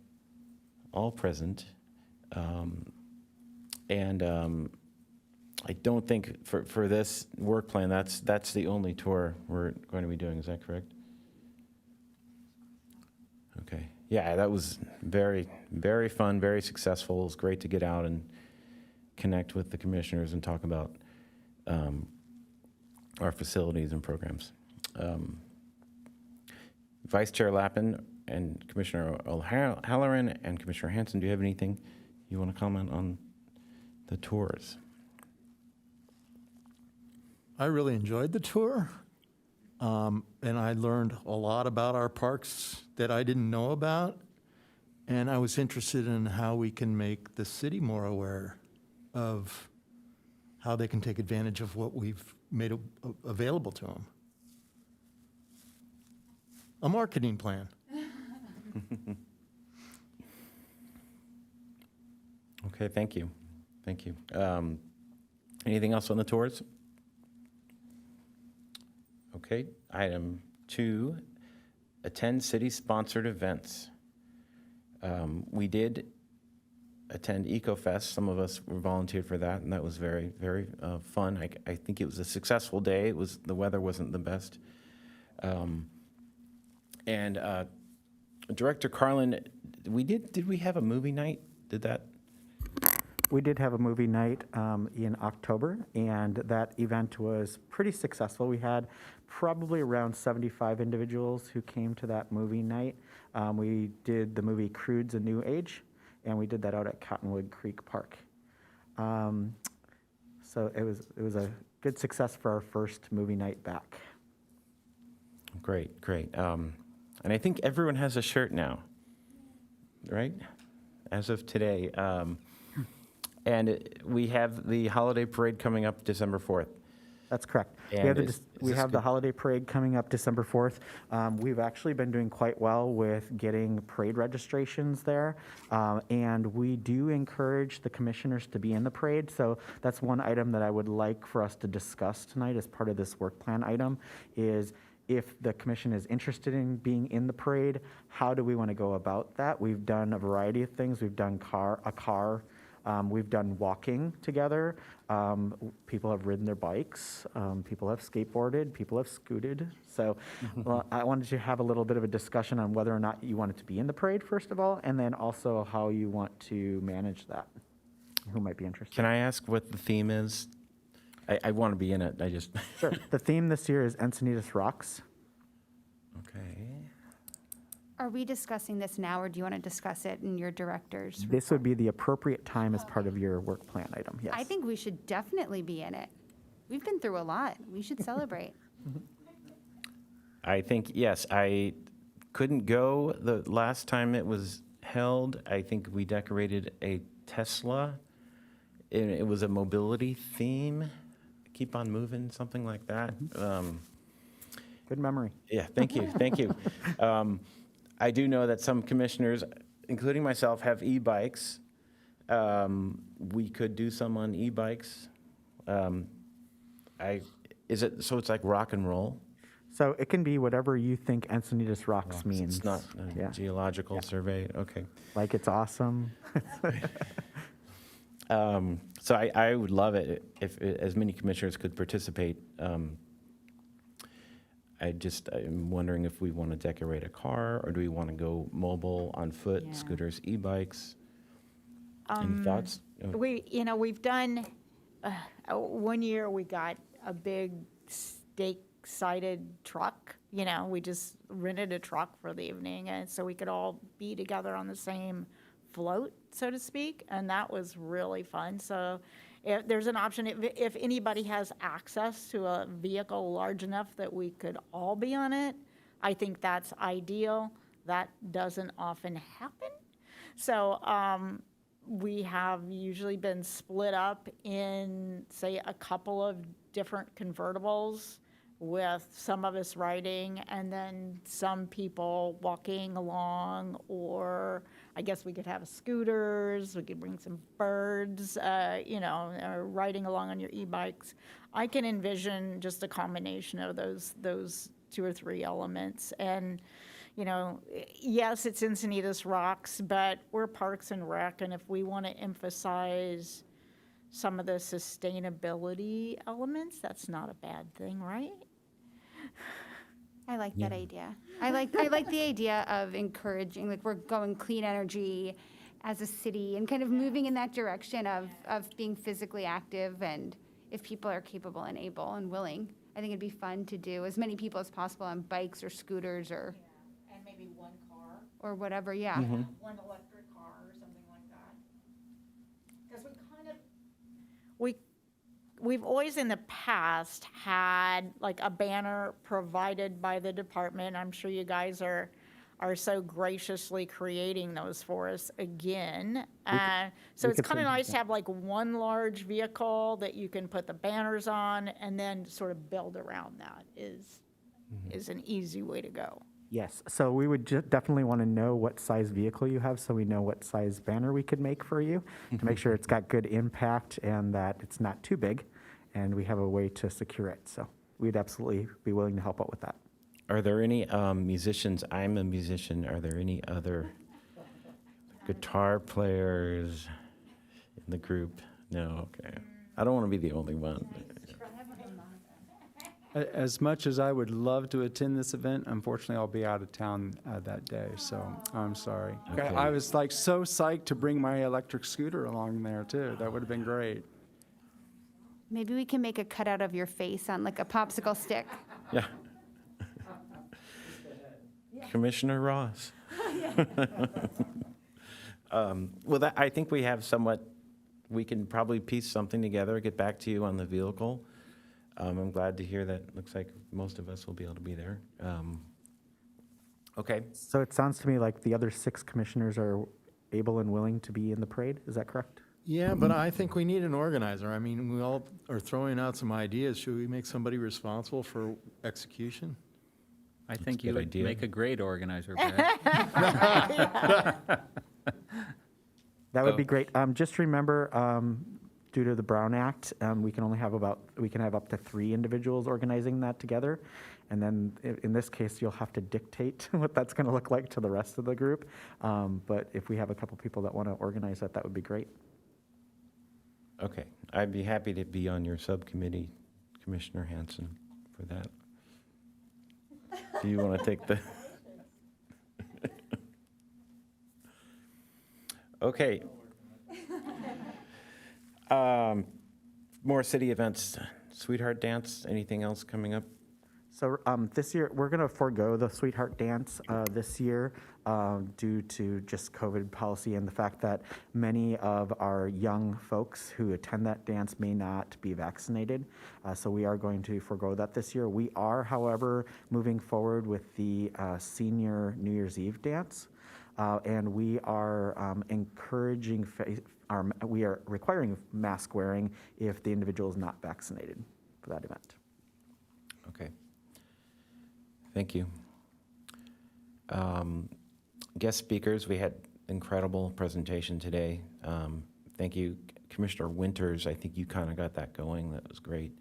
present. I don't think for this work plan, that's the only tour we're going to be doing. Is that correct? Okay. Yeah, that was very, very fun, very successful. It was great to get out and connect with the commissioners and talk about our facilities and programs. Vice Chair Lappin and Commissioner O'Halloran and Commissioner Hanson, do you have anything you want to comment on the tours? I really enjoyed the tour, and I learned a lot about our parks that I didn't know about, and I was interested in how we can make the city more aware of how they can take advantage of what we've made available to them. A marketing plan. Okay, thank you. Thank you. Anything else on the tours? Okay, item 2, attend city-sponsored events. We did attend EcoFest. Some of us were volunteered for that, and that was very, very fun. I think it was a successful day. The weather wasn't the best. Director Carlin, did we have a movie night? We did have a movie night in October, and that event was pretty successful. We had probably around 75 individuals who came to that movie night. We did the movie Crude's a New Age, and we did that out at Cottonwood Creek Park. So it was a good success for our first movie night back. Great. And I think everyone has a shirt now, right? As of today. And we have the holiday parade coming up December 4th. That's correct. And We have the holiday parade coming up December 4th. We've actually been doing quite well with getting parade registrations there. And we do encourage the commissioners to be in the parade. So that's one item that I would like for us to discuss tonight as part of this work plan item is if the commission is interested in being in the parade, how do we want to go about that? We've done a variety of things. We've done we've done walking together. People have ridden their bikes. People have skateboarded. People have scooted. So I wanted to have a little bit of a discussion on whether or not you wanted to be in the parade, first of all, and then also how you want to manage that. Who might be interested? Can I ask what the theme is? I want to be in it. Sure. The theme this year is Encinitas Rocks. Okay. Are we discussing this now, or do you want to discuss it in your director's? This would be the appropriate time as part of your work plan item, yes. I think we should definitely be in it. We've been through a lot. We should celebrate. I think, yes, I couldn't go the last time it was held. I think we decorated a Tesla. It was a mobility theme. Keep on moving, something like that. Good memory. Yeah, thank you. I do know that some commissioners, including myself, have e-bikes. We could do some on e-bikes. Is it, so it's like rock and roll? So it can be whatever you think Encinitas Rocks means. It's not a Yeah. geological survey, okay. Like it's awesome. So I would love it if as many commissioners could participate. I'm wondering if we want to decorate a car, or do we want to go mobile, on foot, Yeah. scooters, e-bikes? Any thoughts? We've done, one year we got a big stake-sided truck. We just rented a truck for the evening, and so we could all be together on the same float, so to speak, and that was really fun. So if there's an option, if anybody has access to a vehicle large enough that we could all be on it, I think that's ideal. That doesn't often happen. So we have usually been split up in, say, a couple of different convertibles, with some of us riding and then some people walking along, or I guess we could have scooters, we could bring some birds, or riding along on your e-bikes. I can envision just a combination of those two or three elements. And, yes, it's Encinitas Rocks, but we're Parks and Rec, and if we want to emphasize some of the sustainability elements, that's not a bad thing, right? I like that idea. I like the idea of encouraging, like, we're going clean energy as a city and kind of moving in that direction of being physically active, and if people are capable and able and willing, I think it'd be fun to do as many people as possible on bikes or scooters or. Yeah, and maybe one car. Or whatever, yeah. One electric car or something like that. Because we've always in the past had like a banner provided by the department. I'm sure you guys are so graciously creating those for us again. So it's kind of nice to have like one large vehicle that you can put the banners on, and then sort of build around that is an easy way to go. Yes, so we would definitely want to know what size vehicle you have, so we know what size banner we could make for you to make sure it's got good impact and that it's not too big, and we have a way to secure it. So we'd absolutely be willing to help out with that. Are there any musicians? I'm a musician. Are there any other guitar players in the group? No, okay. I don't want to be the only one. As much as I would love to attend this event, unfortunately, I'll be out of town that day, so I'm sorry. Okay. I was like so psyched to bring my electric scooter along there too. That would have been great. Maybe we can make a cutout of your face on like a popsicle stick. Yeah. Commissioner Ross. Well, I think we have we can probably piece something together, get back to you on the vehicle. I'm glad to hear that. Looks like most of us will be able to be there. Okay. So it sounds to me like the other 6 commissioners are able and willing to be in the parade. Is that correct? Yeah, but I think we need an organizer. I mean, we all are throwing out some ideas. Should we make somebody responsible for execution? I think a you good would idea. make a great organizer, Brad. That would be great. Just remember, due to the Brown Act, we can have up to 3 individuals organizing that together. And then in this case, you'll have to dictate what that's going to look like to the rest of the group. But if we have a couple people that want to organize that would be great. Okay. I'd be happy to be on your subcommittee, Commissioner Hanson, for that. Do you want to take the? Okay. More city events. Sweetheart Dance, anything else coming up? So this year, we're going to forego the Sweetheart Dance this year due to just COVID policy and the fact that many of our young folks who attend that dance may not be vaccinated. So we are going to forego that this year. We are, however, moving forward with the senior New Year's Eve dance. And we are encouraging, we are requiring mask wearing if the individual is not vaccinated for that event. Okay. Thank you. Guest speakers, we had incredible presentation today. Thank you, Commissioner Winters. I think you kind of got that going. That was great.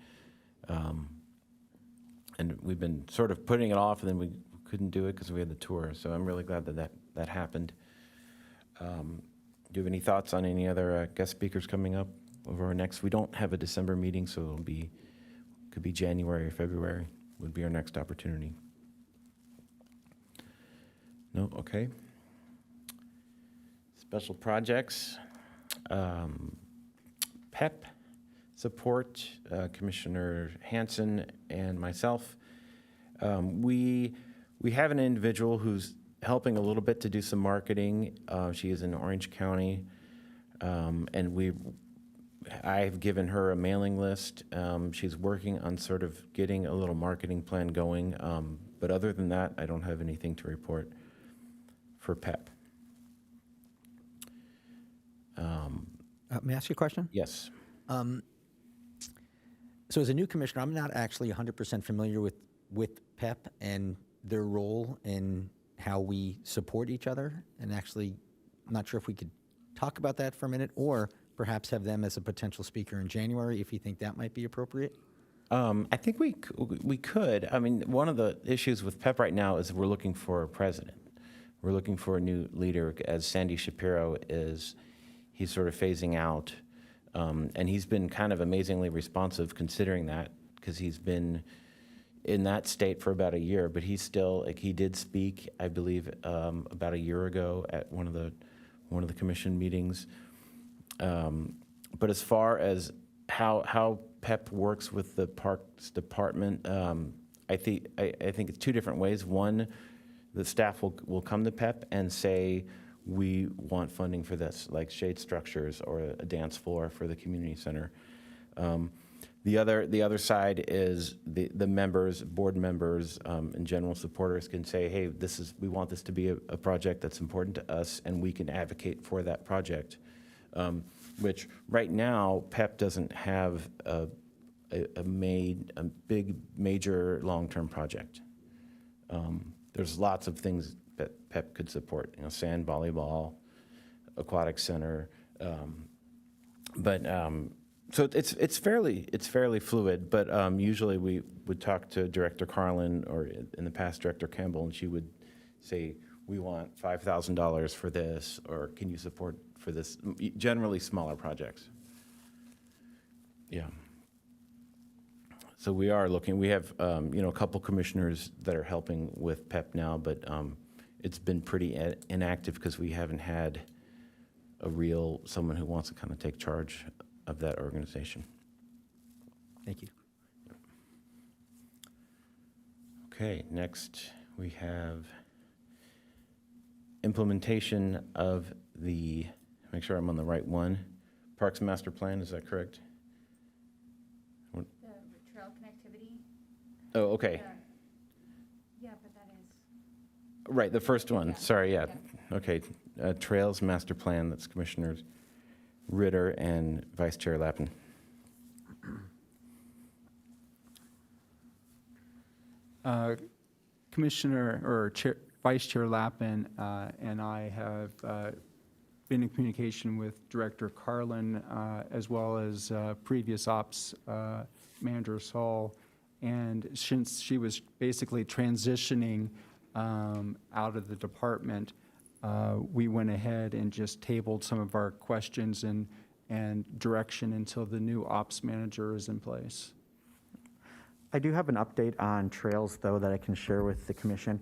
And we've been sort of putting it off, and then we couldn't do it because we had the tour. So I'm really glad that happened. Do you have any thoughts on any other guest speakers coming up over our next? We don't have a December meeting, so could be January or February would be our next opportunity. No, okay. Special projects, PEP support, Commissioner Hanson and myself. We have an individual who's helping a little bit to do some marketing. She is in Orange County, and I've given her a mailing list. She's working on sort of getting a little marketing plan going. But other than that, I don't have anything to report for PEP. May I ask you a question? Yes. So as a new commissioner, I'm not actually 100% familiar with PEP and their role in how we support each other. And actually, I'm not sure if we could talk about that for a minute, or perhaps have them as a potential speaker in January, if you think that might be appropriate. I think we could. I mean, one of the issues with PEP right now is we're looking for a president. We're looking for a new leader, as Sandy Shapiro he's sort of phasing out. And he's been kind of amazingly responsive considering that, because he's been in that state for about a year, but he's still, he did speak, I believe, about a year ago at one of the commission meetings. But as far as how PEP works with the Parks Department, I think it's two different ways. One, the staff will come to PEP and say, we want funding for this, like shade structures or a dance floor for the community center. The other side is the members, board members, and general supporters can say, hey, we want this to be a project that's important to us, and we can advocate for that project. Which right now, PEP doesn't have a big, major long-term project. There's lots of things that PEP could support, sand, volleyball, Aquatic Center. So it's fairly fluid, but usually we would talk to Director Carlin, or in the past, Director Campbell, and she would say, we want $5,000 for this, or can you support for this? Generally smaller projects. Yeah. So we are looking. We have a couple commissioners that are helping with PEP now, but it's been pretty inactive because we haven't had someone who wants to kind of take charge of that organization. Thank you. Okay, next we have implementation of make sure I'm on the right one, Parks Master Plan, is that correct? The trail connectivity? Oh, okay. Yeah, but that is. Right, the first one, sorry, yeah. Okay, Trails Master Plan, that's Commissioners Ritter and Vice Chair Lappin. Vice Chair Lappin and I have been in communication with Director Carlin, as well as previous ops manager Saul. And since she was basically transitioning out of the department, we went ahead and just tabled some of our questions and direction until the new ops manager is in place. I do have an update on trails, though, that I can share with the commission.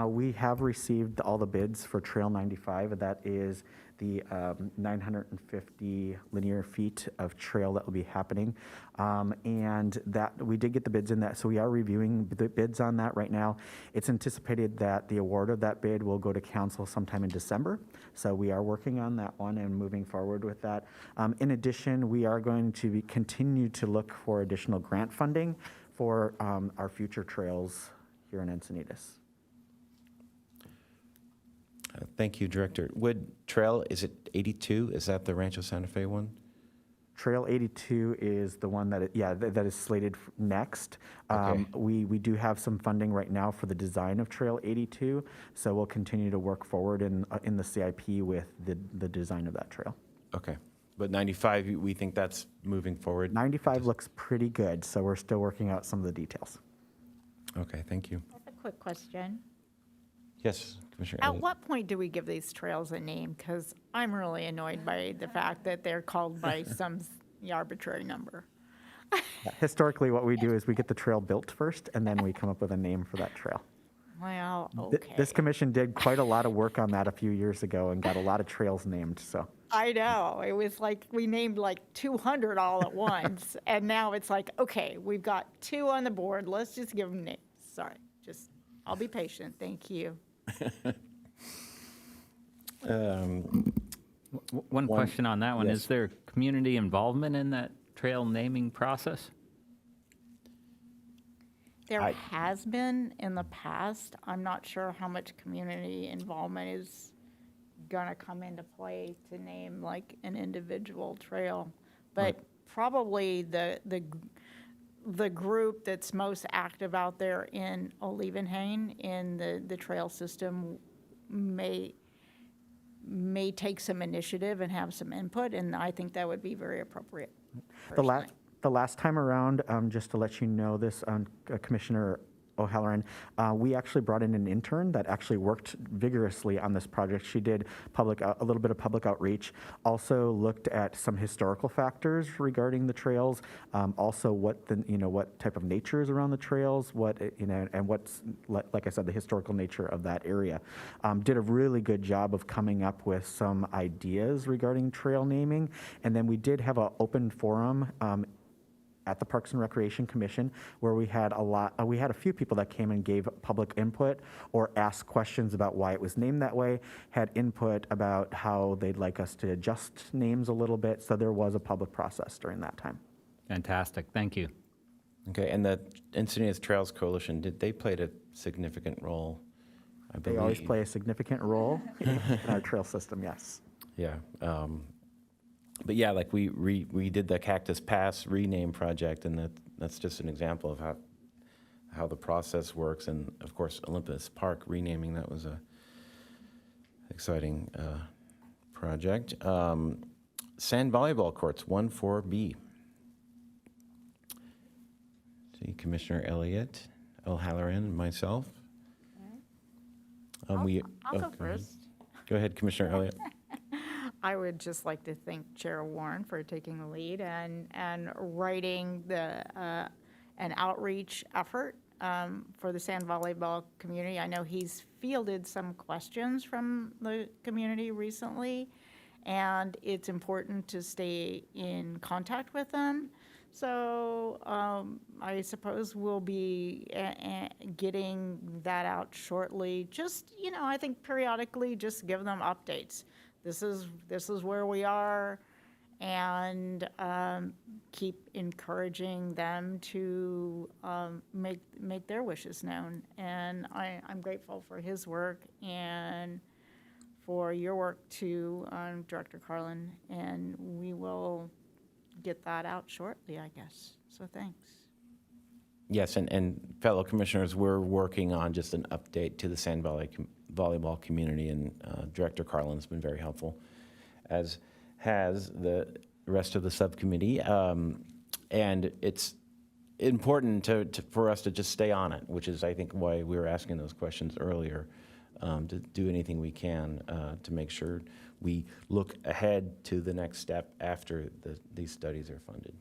We have received all the bids for Trail 95, and that is the 950 linear feet of trail that will be happening. And that we did get the bids in that, so we are reviewing the bids on that right now. It's anticipated that the award of that bid will go to council sometime in December. So we are working on that one and moving forward with that. In addition, we are going to continue to look for additional grant funding for our future trails here in Encinitas. Thank you, Director. Wood Trail, is it 82? Is that the Rancho Santa Fe one? Trail 82 is the one that, that is slated next. Okay. We do have some funding right now for the design of Trail 82, so we'll continue to work forward in the CIP with the design of that trail. Okay. But 95, we think that's moving forward? 95 looks pretty good, so we're still working out some of the details. Okay, thank you. I have a quick question. Yes, Commissioner At Elliott. what point do we give these trails a name? Because I'm really annoyed by the fact that they're called by some arbitrary number. Historically, what we do is we get the trail built first, and then we come up with a name for that trail. Well, Th- okay. This commission did quite a lot of work on that a few years ago and got a lot of trails named, so. I know. It was like we named like 200 all at once. And now it's like, okay, we've got 2 on the board. Let's just give them names. Sorry. I'll be patient. Thank you. One question on that one, yes. is there community involvement in that trail naming process? There I- has been in the past. I'm not sure how much community involvement is going to come into play to name like an individual trail. But probably the group that's most active out there in Olevenhain in the trail system may take some initiative and have some input, and I think that would be very appropriate. The last time around, just to let you know this, Commissioner O'Halloran, we actually brought in an intern that actually worked vigorously on this project. She did a little bit of public outreach, also looked at some historical factors regarding the trails, also what type of nature is around the trails, and what's, like I said, the historical nature of that area. Did a really good job of coming up with some ideas regarding trail naming, and then we did have an open forum at the Parks and Recreation Commission, where we had a few people that came and gave public input or asked questions about why it was named that way, had input about how they'd like us to adjust names a little bit. So there was a public process during that time. Fantastic, thank you. Okay, and the Encinitas Trails Coalition, they played a significant role, I believe. They always play a significant role in our trail system, yes. Yeah. But yeah, like we did the Cactus Pass rename project, and that's just an example of how the process works. And of course, Olympus Park renaming, that was a exciting project. Sand volleyball courts, 1-4B. See, Commissioner Elliott, O'Halloran, and myself. I'll go go ahead. first. Go ahead, Commissioner Elliott. I would just like to thank Chair Warren for taking the lead and writing an outreach effort for the sand volleyball community. I know he's fielded some questions from the community recently, and it's important to stay in contact with them. So I suppose we'll be getting that out shortly. Just, I think periodically just give them updates. This is where we are, and keep encouraging them to make their wishes known. And I'm grateful for his work and for your work too, Director Carlin. And we will get that out shortly, I guess. So thanks. Yes, and fellow commissioners, we're working on just an update to the sand volleyball community, and Director Carlin's been very helpful, as has the rest of the subcommittee. And it's important for us to just stay on it, which is, I think, why we were asking those questions earlier, to do anything we can to make sure we look ahead to the next step after these studies are funded.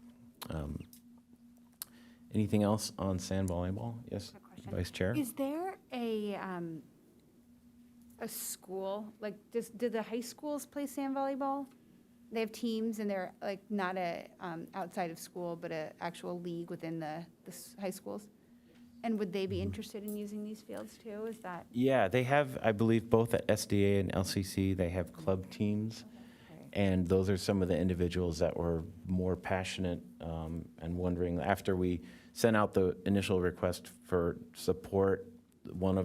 Anything else on sand volleyball? Yes, Vice Chair? Is there a school, like, do the high schools play sand volleyball? They have teams, and they're like not a outside of school, but a actual league within the high schools? And would they be interested in using these fields too? Is that? Yeah, they have, I believe, both at SDA and LCC, they have club teams. And those are some of the individuals that were more passionate and wondering, after we sent out the initial request for support,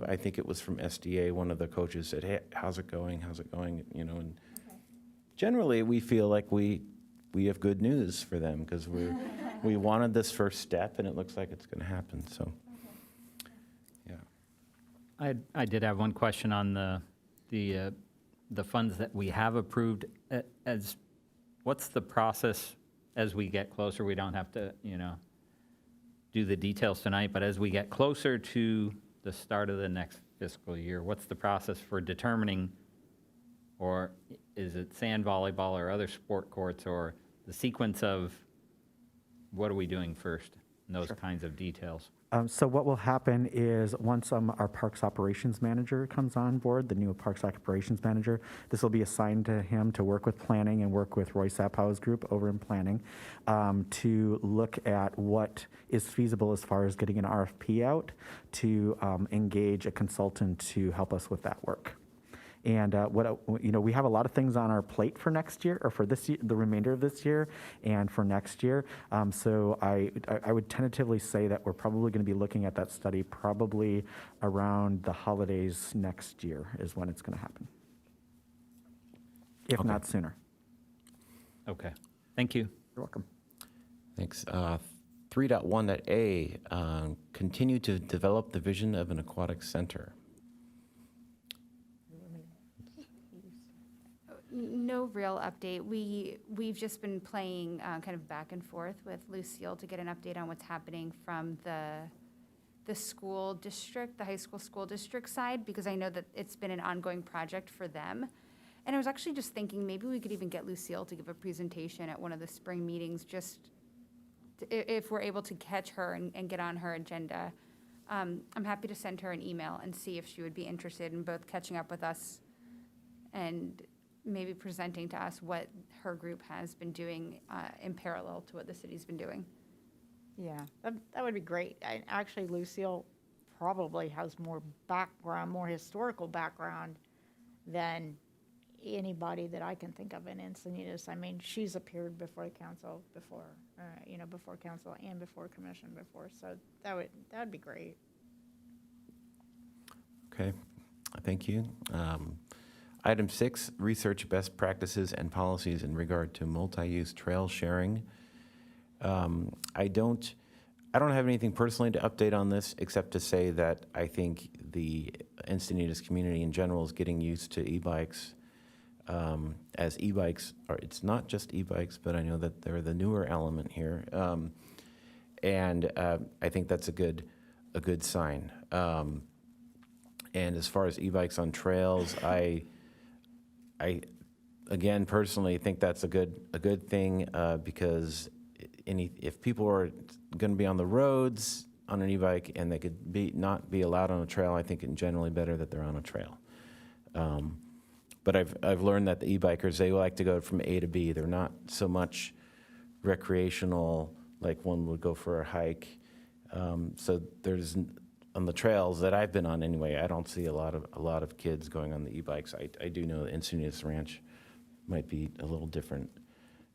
I think it was from SDA, one of the coaches said, hey, how's it going? How's it going? And generally we feel like we have good news for them, because we wanted this first step, and it looks like it's going to happen, so. Yeah. I did have one question on the funds that we have approved. What's the process as we get closer? We don't have to, do the details tonight, but as we get closer to the start of the next fiscal year, what's the process for determining, or is it sand volleyball or other sport courts, or the sequence of what are we doing first, and those kinds of details? So what will happen is once our Parks Operations Manager comes on board, the new Parks Operations Manager, this will be assigned to him to work with planning and work with Roy Sappau's group over in planning to look at what is feasible as far as getting an RFP out to engage a consultant to help us with that work. And we have a lot of things on our plate for next year, or for this year, the remainder of this year, and for next year. So I would tentatively say that we're probably going to be looking at that study probably around the holidays next year is when it's going to happen, if not sooner. Okay, thank you. You're welcome. Thanks. 3.1.a, continue to develop the vision of an aquatic center. No real update. We've just been playing kind of back and forth with Lucille to get an update on what's happening from the school district, the high school school district side, because I know that it's been an ongoing project for them. And I was actually just thinking maybe we could even get Lucille to give a presentation at one of the spring meetings, just if we're able to catch her and get on her agenda. I'm happy to send her an email and see if she would be interested in both catching up with us and maybe presenting to us what her group has been doing in parallel to what the city's been doing. Yeah, that would be great. Actually, Lucille probably has more background, more historical background than anybody that I can think of in Encinitas. I mean, she's appeared before the council before, before council and before commission before. So that would be great. Okay, thank you. Item 6, research best practices and policies in regard to multi-use trail sharing. I don't have anything personally to update on this, except to say that I think the Encinitas community in general is getting used to e-bikes. As e-bikes are, it's not just e-bikes, but I know that they're the newer element here, and I think that's a good sign. And as far as e-bikes on trails, I again personally think that's a good thing because if people are going to be on the roads on an e-bike and they could not be allowed on a trail, I think it's generally better that they're on a trail. But I've learned that the e-bikers, they like to go from A to B. They're not so much recreational like one would go for a hike. So there's on the trails that I've been on anyway, I don't see a lot of kids going on the e-bikes. I do know that Encinitas Ranch might be a little different.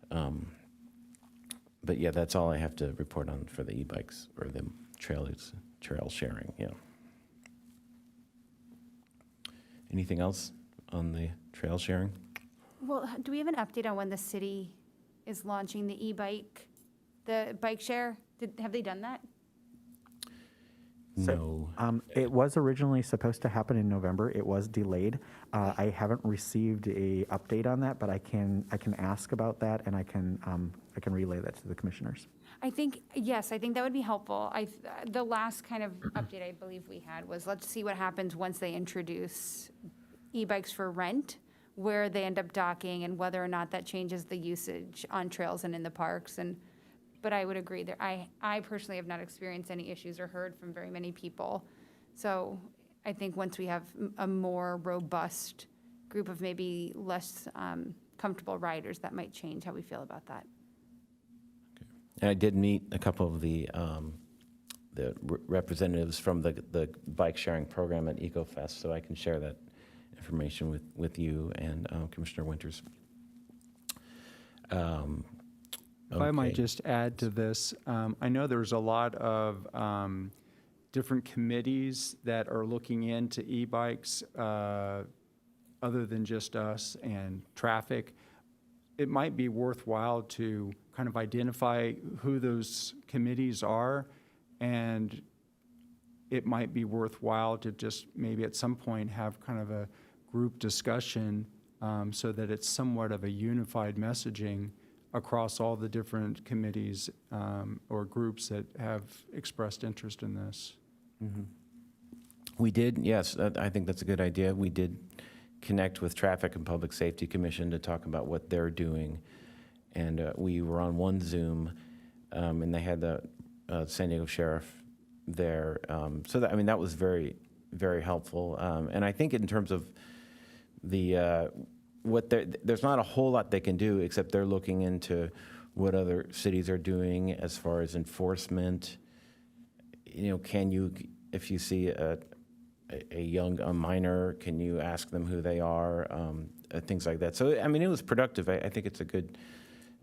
But yeah, that's all I have to report on for the e-bikes or the trail sharing. Yeah. Anything else on the trail sharing? Well, do we have an update on when the city is launching the e-bike, the bike share? Have they done that? No. It was originally supposed to happen in November. It was delayed. I haven't received a update on that, but I can ask about that, and I can relay that to the commissioners. I think that would be helpful. The last kind of update I believe we had was, let's see what happens once they introduce e-bikes for rent, where they end up docking, and whether or not that changes the usage on trails and in the parks. But I would agree that I personally have not experienced any issues or heard from very many people. So I think once we have a more robust group of maybe less comfortable riders, that might change how we feel about that. Okay. And I did meet a couple of the representatives from the bike sharing program at EcoFest, so I can share that information with you and Commissioner Winters. If I might just add to this, I know there's a lot of different committees that are looking into e-bikes other than just us and traffic. It might be worthwhile to kind of identify who those committees are, and it might be worthwhile to just maybe at some point have kind of a group discussion so that it's somewhat of a unified messaging across all the different committees or groups that have expressed interest in this. We did, yes, I think that's a good idea. We did connect with Traffic and Public Safety Commission to talk about what they're doing. And we were on one Zoom, and they had the San Diego Sheriff there. So that, I mean, that was very, very helpful. And I think in terms of the, there's not a whole lot they can do, except they're looking into what other cities are doing as far as enforcement. You know, can you, if you see a minor, can you ask them who they are, things like that. So, I mean, it was productive. I think it's a good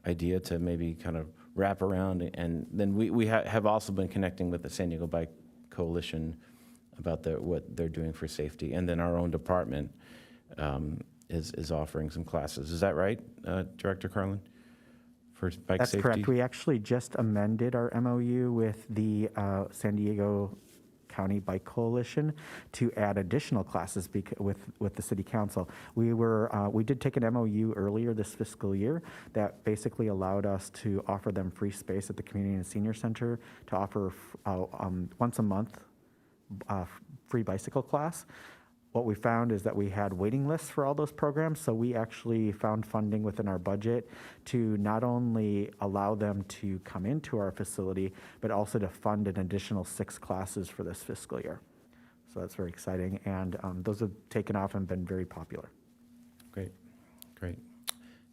idea to maybe kind of wrap around. And then we have also been connecting with the San Diego Bike Coalition about what they're doing for safety. And then our own department is offering some classes. Is that right, Director Carlin, for bike That's safety? correct. We actually just amended our MOU with the San Diego County Bike Coalition to add additional classes with the City Council. We did take an MOU earlier this fiscal year that basically allowed us to offer them free space at the Community and Senior Center to offer once a month free bicycle class. What we found is that we had waiting lists for all those programs, so we actually found funding within our budget to not only allow them to come into our facility, but also to fund an additional 6 classes for this fiscal year. So that's very exciting, and those have taken off and been very popular. Great, great.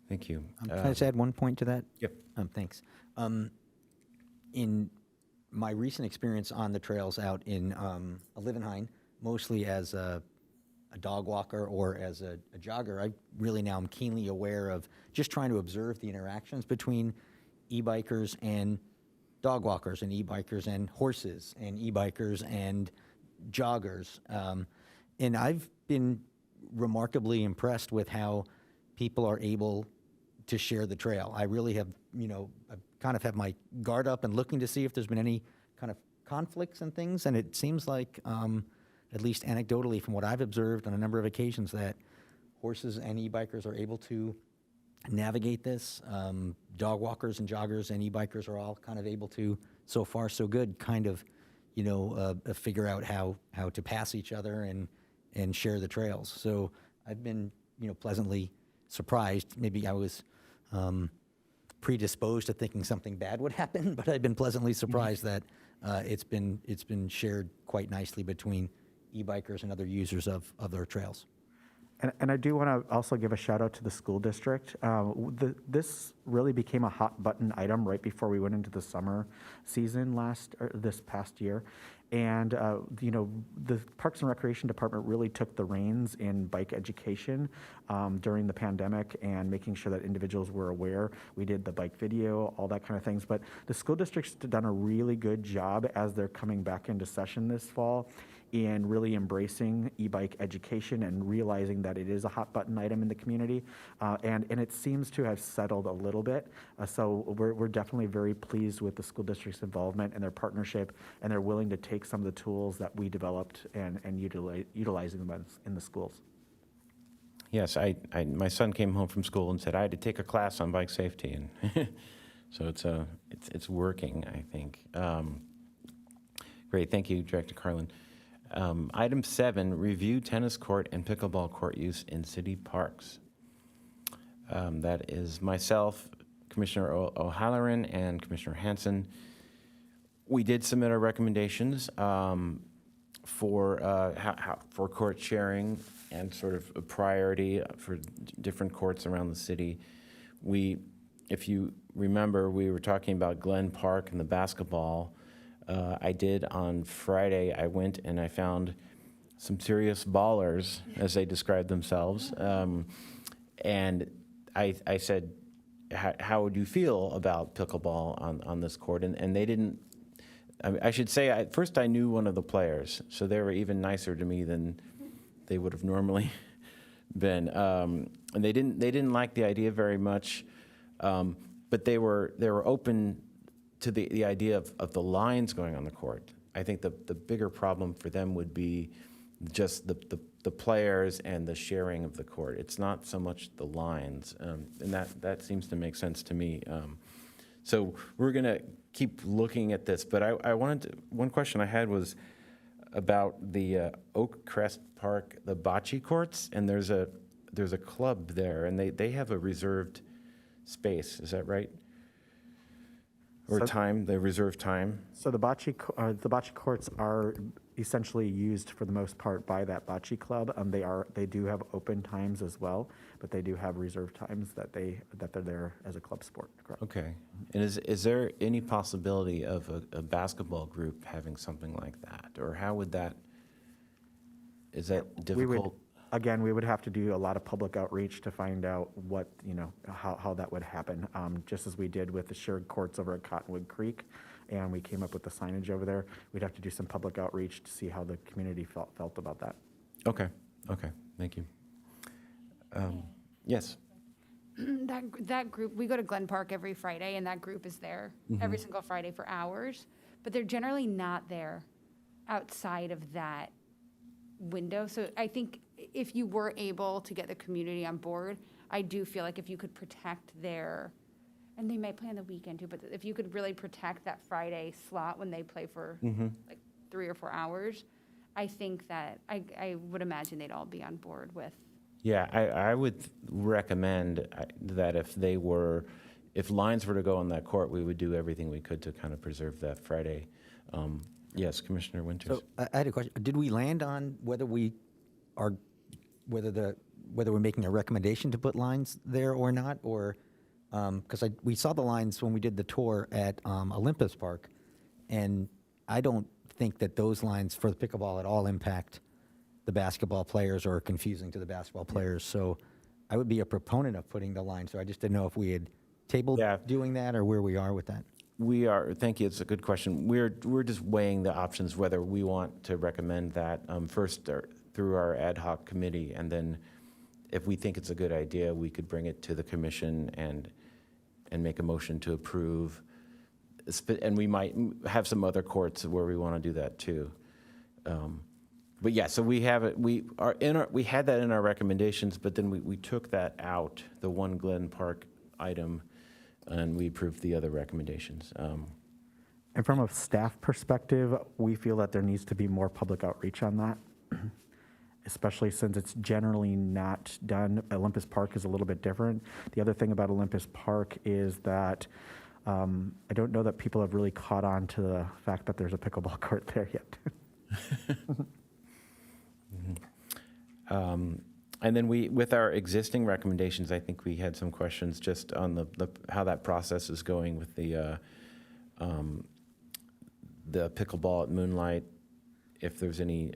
Thank you. Can I just add one point to that? Yep. Thanks. In my recent experience on the trails out in Livenheim, mostly as a dog walker or as a jogger, I really now am keenly aware of just trying to observe the interactions between e-bikers and dog walkers and e-bikers and horses and e-bikers and joggers. And I've been remarkably impressed with how people are able to share the trail. I really have, I've kind of had my guard up and looking to see if there's been any kind of conflicts and things, and it seems like, at least anecdotally from what I've observed on a number of occasions, that horses and e-bikers are able to navigate this. Dog walkers and joggers and e-bikers are all kind of able to, so far so good, kind of, figure out how to pass each other and share the trails. So I've been, pleasantly surprised. Maybe I was predisposed to thinking something bad would happen, but I've been pleasantly surprised that it's been shared quite nicely between e-bikers and other users of their trails. And I do want to also give a shout out to the school district. This really became a hot button item right before we went into the summer season this past year. And, the Parks and Recreation Department really took the reins in bike education during the pandemic and making sure that individuals were aware. We did the bike video, all that kind of things. But the school district's done a really good job as they're coming back into session this fall in really embracing e-bike education and realizing that it is a hot button item in the community. And it seems to have settled a little bit. So we're definitely very pleased with the school district's involvement and their partnership, and they're willing to take some of the tools that we developed and utilizing them in the schools. Yes, my son came home from school and said I had to take a class on bike safety, and so it's working, I think. Great, thank you, Director Carlin. Item 7, review tennis court and pickleball court use in city parks. That is myself, Commissioner O'Halloran, and Commissioner Hanson. We did submit our recommendations for court sharing and sort of a priority for different courts around the city. If you remember, we were talking about Glen Park and the basketball. I did on Friday. I went and I found some serious ballers, as they described themselves. And I said, how would you feel about pickleball on this court? And they didn't, I should say, at first I knew one of the players, so they were even nicer to me than they would have normally been. And they didn't like the idea very much, but they were open to the idea of the lines going on the court. I think the bigger problem for them would be just the players and the sharing of the court. It's not so much the lines, and that seems to make sense to me. So we're going to keep looking at this, but I wanted to, one question I had was about the Oak Crest Park, the bocce courts, and there's a club there, and they have a reserved space. Is that right? Or So- time, the reserved time? So the bocce courts are essentially used for the most part by that bocce club. They do have open times as well, but they do have reserved times that they're there as a club sport. Correct. Okay. And is there any possibility of a basketball group having something like that? Or how would that, is that We would, difficult? again, we would have to do a lot of public outreach to find out what, how that would happen. Just as we did with the shared courts over at Cottonwood Creek, and we came up with the signage over there. We'd have to do some public outreach to see how the community felt about that. Okay, thank you. Yes, That group, we go to Glen Park every Friday, and that group is there every single Friday for hours, but they're generally not there outside of that window. So I think if you were able to get the community on board, I do feel like if you could protect their, and they might play on the weekend too, but if you could really protect that Friday slot when they play for like 3 or 4 hours, I think that I would imagine they'd all be on board with. yeah, I would recommend that if lines were to go on that court, we would do everything we could to kind of preserve that Friday. Yes, Commissioner Winters. So I had a question. Did we land on whether we're making a recommendation to put lines there or not? Or, because we saw the lines when we did the tour at Olympus Park, and I don't think that those lines for the pickleball at all impact the basketball players or are confusing to the basketball players. So I would be a proponent of putting the line. So I just didn't know if we had tabled Yeah. doing that or where we are with that. We are, thank you, it's a good question. We're just weighing the options, whether we want to recommend that first through our ad hoc committee, and then if we think it's a good idea, we could bring it to the commission and make a motion to approve. And we might have some other courts where we want to do that too. But yeah, so we have it, we had that in our recommendations, but then we took that out, the one Glen Park item, and we approved the other recommendations. And from a staff perspective, we feel that there needs to be more public outreach on that, especially since it's generally not done. Olympus Park is a little bit different. The other thing about Olympus Park is that I don't know that people have really caught on to the fact that there's a pickleball court there yet. And then with our existing recommendations, I think we had some questions just on how that process is going with the pickleball at Moonlight, if there's any.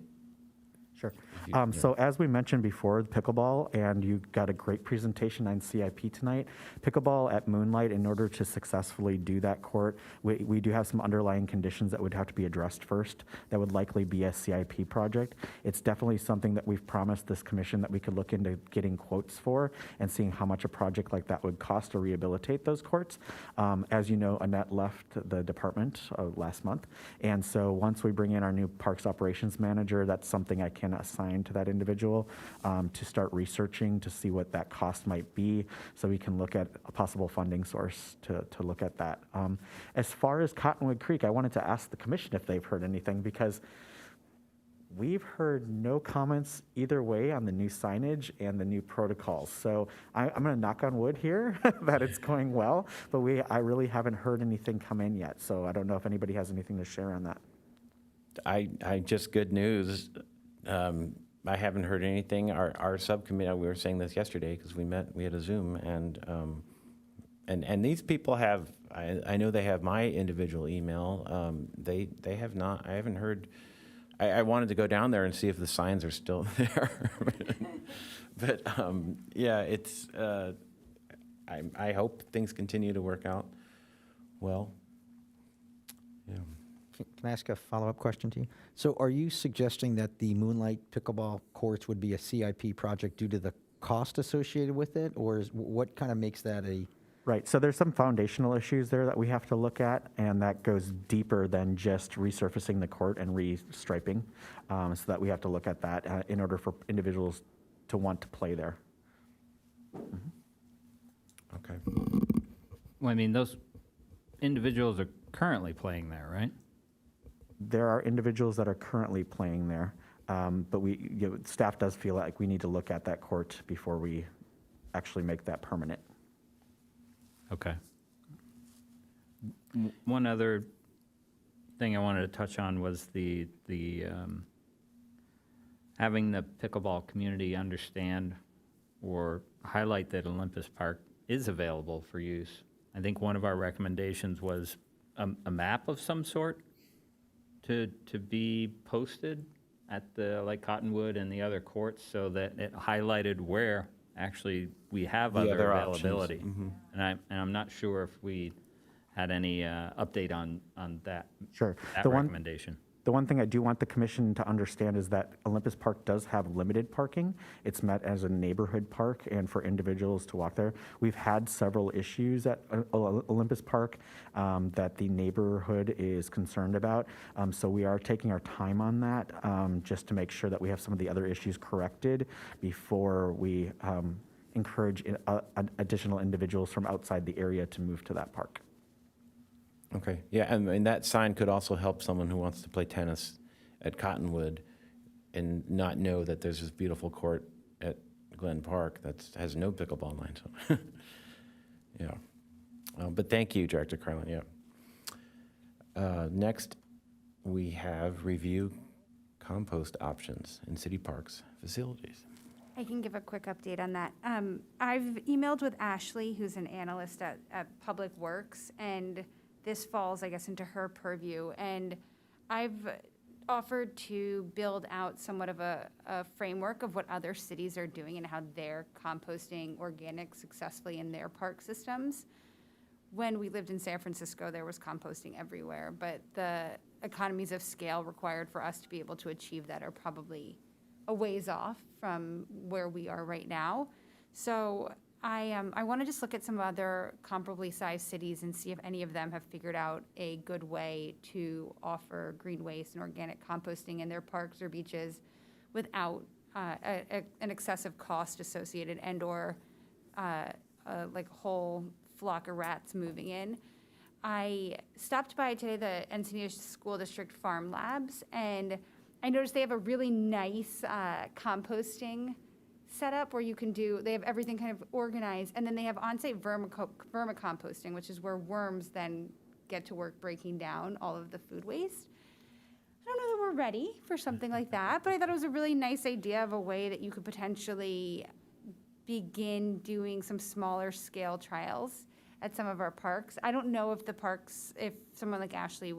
Sure. you- So as we mentioned before, the pickleball, and you got a great presentation on CIP tonight. Pickleball at Moonlight, in order to successfully do that court, we do have some underlying conditions that would have to be addressed first. That would likely be a CIP project. It's definitely something that we've promised this commission that we could look into getting quotes for and seeing how much a project like that would cost to rehabilitate those courts. As you know, Annette left the department last month. And so once we bring in our new Parks Operations Manager, that's something I can assign to that individual to start researching to see what that cost might be, so we can look at a possible funding source to look at that. As far as Cottonwood Creek, I wanted to ask the commission if they've heard anything, because we've heard no comments either way on the new signage and the new protocols. So I'm going to knock on wood here that it's going well, but I really haven't heard anything come in yet. So I don't know if anybody has anything to share on that. I just good news. I haven't heard anything. Our subcommittee, we were saying this yesterday because we had a Zoom, and these people have, I know they have my individual email. They have not, I haven't heard. I wanted to go down there and see if the signs are still there. But yeah, it's, I hope things continue to work out well. Yeah. Can I ask a follow-up question to you? So are you suggesting that the Moonlight pickleball courts would be a CIP project due to the cost associated with it? Or what kind of makes that Right, so there's some foundational issues there that we have to look at, and that goes deeper than just resurfacing the court and restriping. So that we have to look at that in order for individuals to want to play there. Okay. Well, I mean, those individuals are currently playing there, right? There are individuals that are currently playing there, but staff does feel like we need to look at that court before we actually make that permanent. Okay. One other thing I wanted to touch on was the having the pickleball community understand or highlight that Olympus Park is available for use. I think one of our recommendations was a map of some sort to be posted at the, like Cottonwood and the other courts, so that it highlighted where actually we have The other other options. availability. Mhm. And I'm not sure if we had any update on that, Sure. that The one, recommendation. the one thing I do want the commission to understand is that Olympus Park does have limited parking. It's meant as a neighborhood park and for individuals to walk there. We've had several issues at Olympus Park that the neighborhood is concerned about. So we are taking our time on that just to make sure that we have some of the other issues corrected before we encourage additional individuals from outside the area to move to that park. Okay, yeah, and that sign could also help someone who wants to play tennis at Cottonwood and not know that there's this beautiful court at Glen Park that has no pickleball line, so, yeah. But thank you, Director Carlin, yeah. Next, we have review compost options in city parks facilities. I can give a quick update on that. I've emailed with Ashley, who's an analyst at Public Works, and this falls, I guess, into her purview. And I've offered to build out somewhat of a framework of what other cities are doing and how they're composting organic successfully in their park systems. When we lived in San Francisco, there was composting everywhere, but the economies of scale required for us to be able to achieve that are probably a ways off from where we are right now. So I want to just look at some other comparably sized cities and see if any of them have figured out a good way to offer green waste and organic composting in their parks or beaches without an excessive cost associated and/or like a whole flock of rats moving in. I stopped by today the Encinia School District Farm Labs, and I noticed they have a really nice composting setup where you can they have everything kind of organized, and then they have on-site vermicomposting, which is where worms then get to work breaking down all of the food waste. I don't know that we're ready for something like that, but I thought it was a really nice idea of a way that you could potentially begin doing some smaller scale trials at some of our parks. I don't know if the parks, if someone like Ashley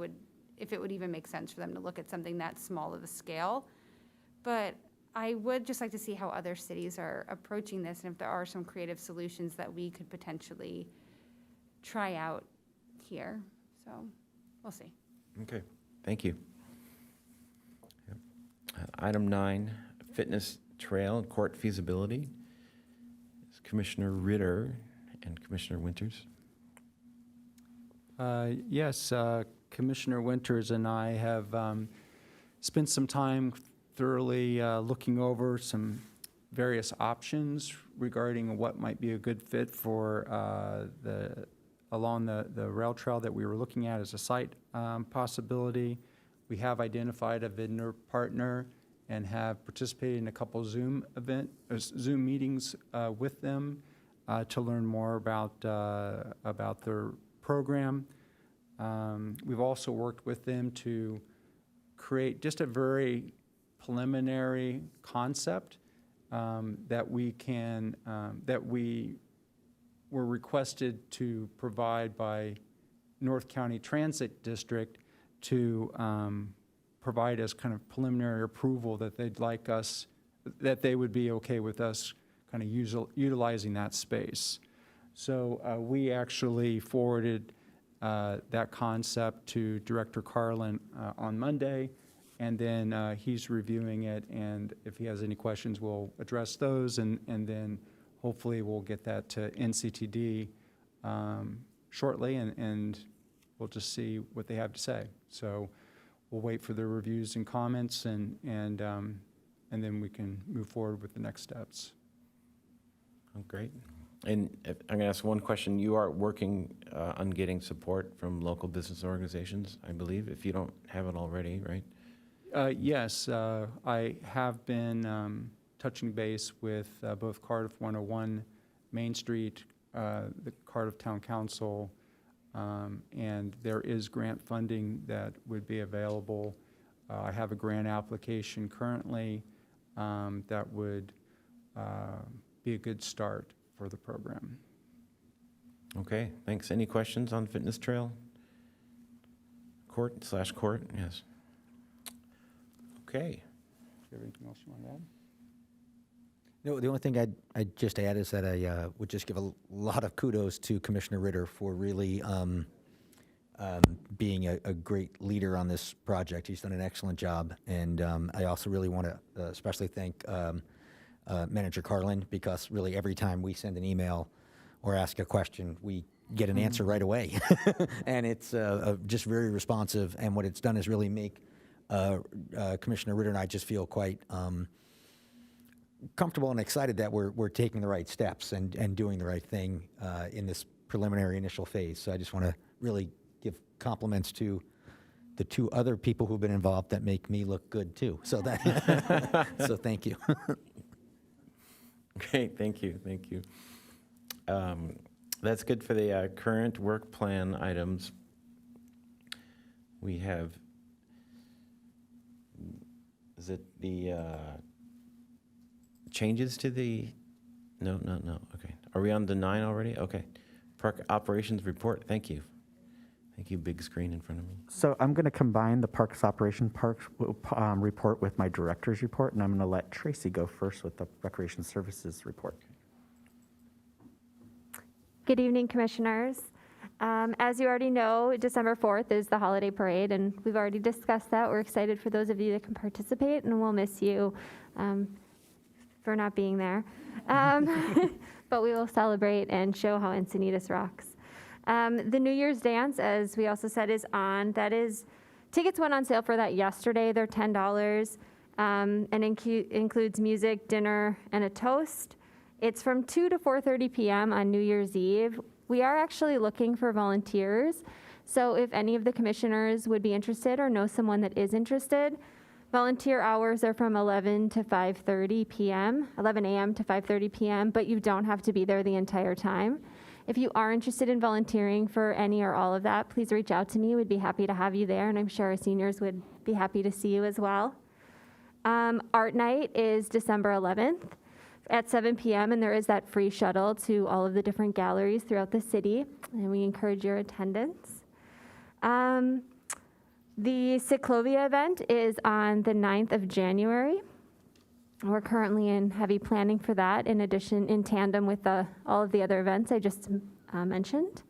if it would even make sense for them to look at something that small of a scale, but I would just like to see how other cities are approaching this and if there are some creative solutions that we could potentially try out here. So we'll see. Okay, thank you. Yep. Item 9, fitness trail and court feasibility. It's Commissioner Ritter and Commissioner Winters. Yes, Commissioner Winters and I have spent some time thoroughly looking over some various options regarding what might be a good fit for along the rail trail that we were looking at as a site possibility. We have identified a vendor partner and have participated in a couple Zoom meetings with them to learn more about their program. We've also worked with them to create just a very preliminary concept that we were requested to provide by North County Transit District to provide us kind of preliminary approval that they'd like us, that they would be okay with us kind of utilizing that space. So we actually forwarded that concept to Director Carlin on Monday, and then he's reviewing it, and if he has any questions, we'll address those, and then hopefully we'll get that to NCTD shortly, and we'll just see what they have to say. So we'll wait for their reviews and comments, and then we can move forward with the next steps. Oh, great. And I'm going to ask one question. You are working on getting support from local business organizations, I believe, if you don't have it already, right? Yes, I have been touching base with both Cardiff 101 Main Street, the Cardiff Town Council, and there is grant funding that would be available. I have a grant application currently that would be a good start for the program. Okay, thanks. Any questions on Fitness Trail? Court, yes. Okay. Do you have anything else you want to add? No, the only thing I'd just add is that I would just give a lot of kudos to Commissioner Ritter for really being a great leader on this project. He's done an excellent job. And I also really want to especially thank Manager Carlin, because really every time we send an email or ask a question, we get an answer right away. And it's just very responsive. And what it's done is really make Commissioner Ritter and I just feel quite comfortable and excited that we're taking the right steps and doing the right thing in this preliminary initial phase. So I just want to really give compliments to the two other people who've been involved that make me look good too. So that so thank you. Great, thank you. That's good for the current work plan items. We have, is it the changes to the, no, okay. Are we on the 9 already? Okay. Park operations report, thank you. Thank you, big screen in front of me. So I'm going to combine the parks report with my director's report, and I'm going to let Tracy go first with the recreation services report. Good evening, commissioners. As you already know, December 4th is the holiday parade, and we've already discussed that. We're excited for those of you that can participate, and we'll miss you for not being there. But we will celebrate and show how Encinitas rocks. The New Year's dance, as we also said, is on. Tickets went on sale for that yesterday. They're $10 and includes music, dinner, and a toast. It's from 2 to 4:30 p.m. on New Year's Eve. We are actually looking for volunteers. So if any of the commissioners would be interested or know someone that is interested, volunteer hours are from 11 to 5:30 p.m., 11 a.m. to 5:30 p.m., but you don't have to be there the entire time. If you are interested in volunteering for any or all of that, please reach out to me. We'd be happy to have you there, and I'm sure our seniors would be happy to see you as well. Art night is December 11th at 7 p.m., and there is that free shuttle to all of the different galleries throughout the city, and we encourage your attendance. The Ciclovia event is on the 9th of January. We're currently in heavy planning for that, in tandem with all of the other events I just mentioned.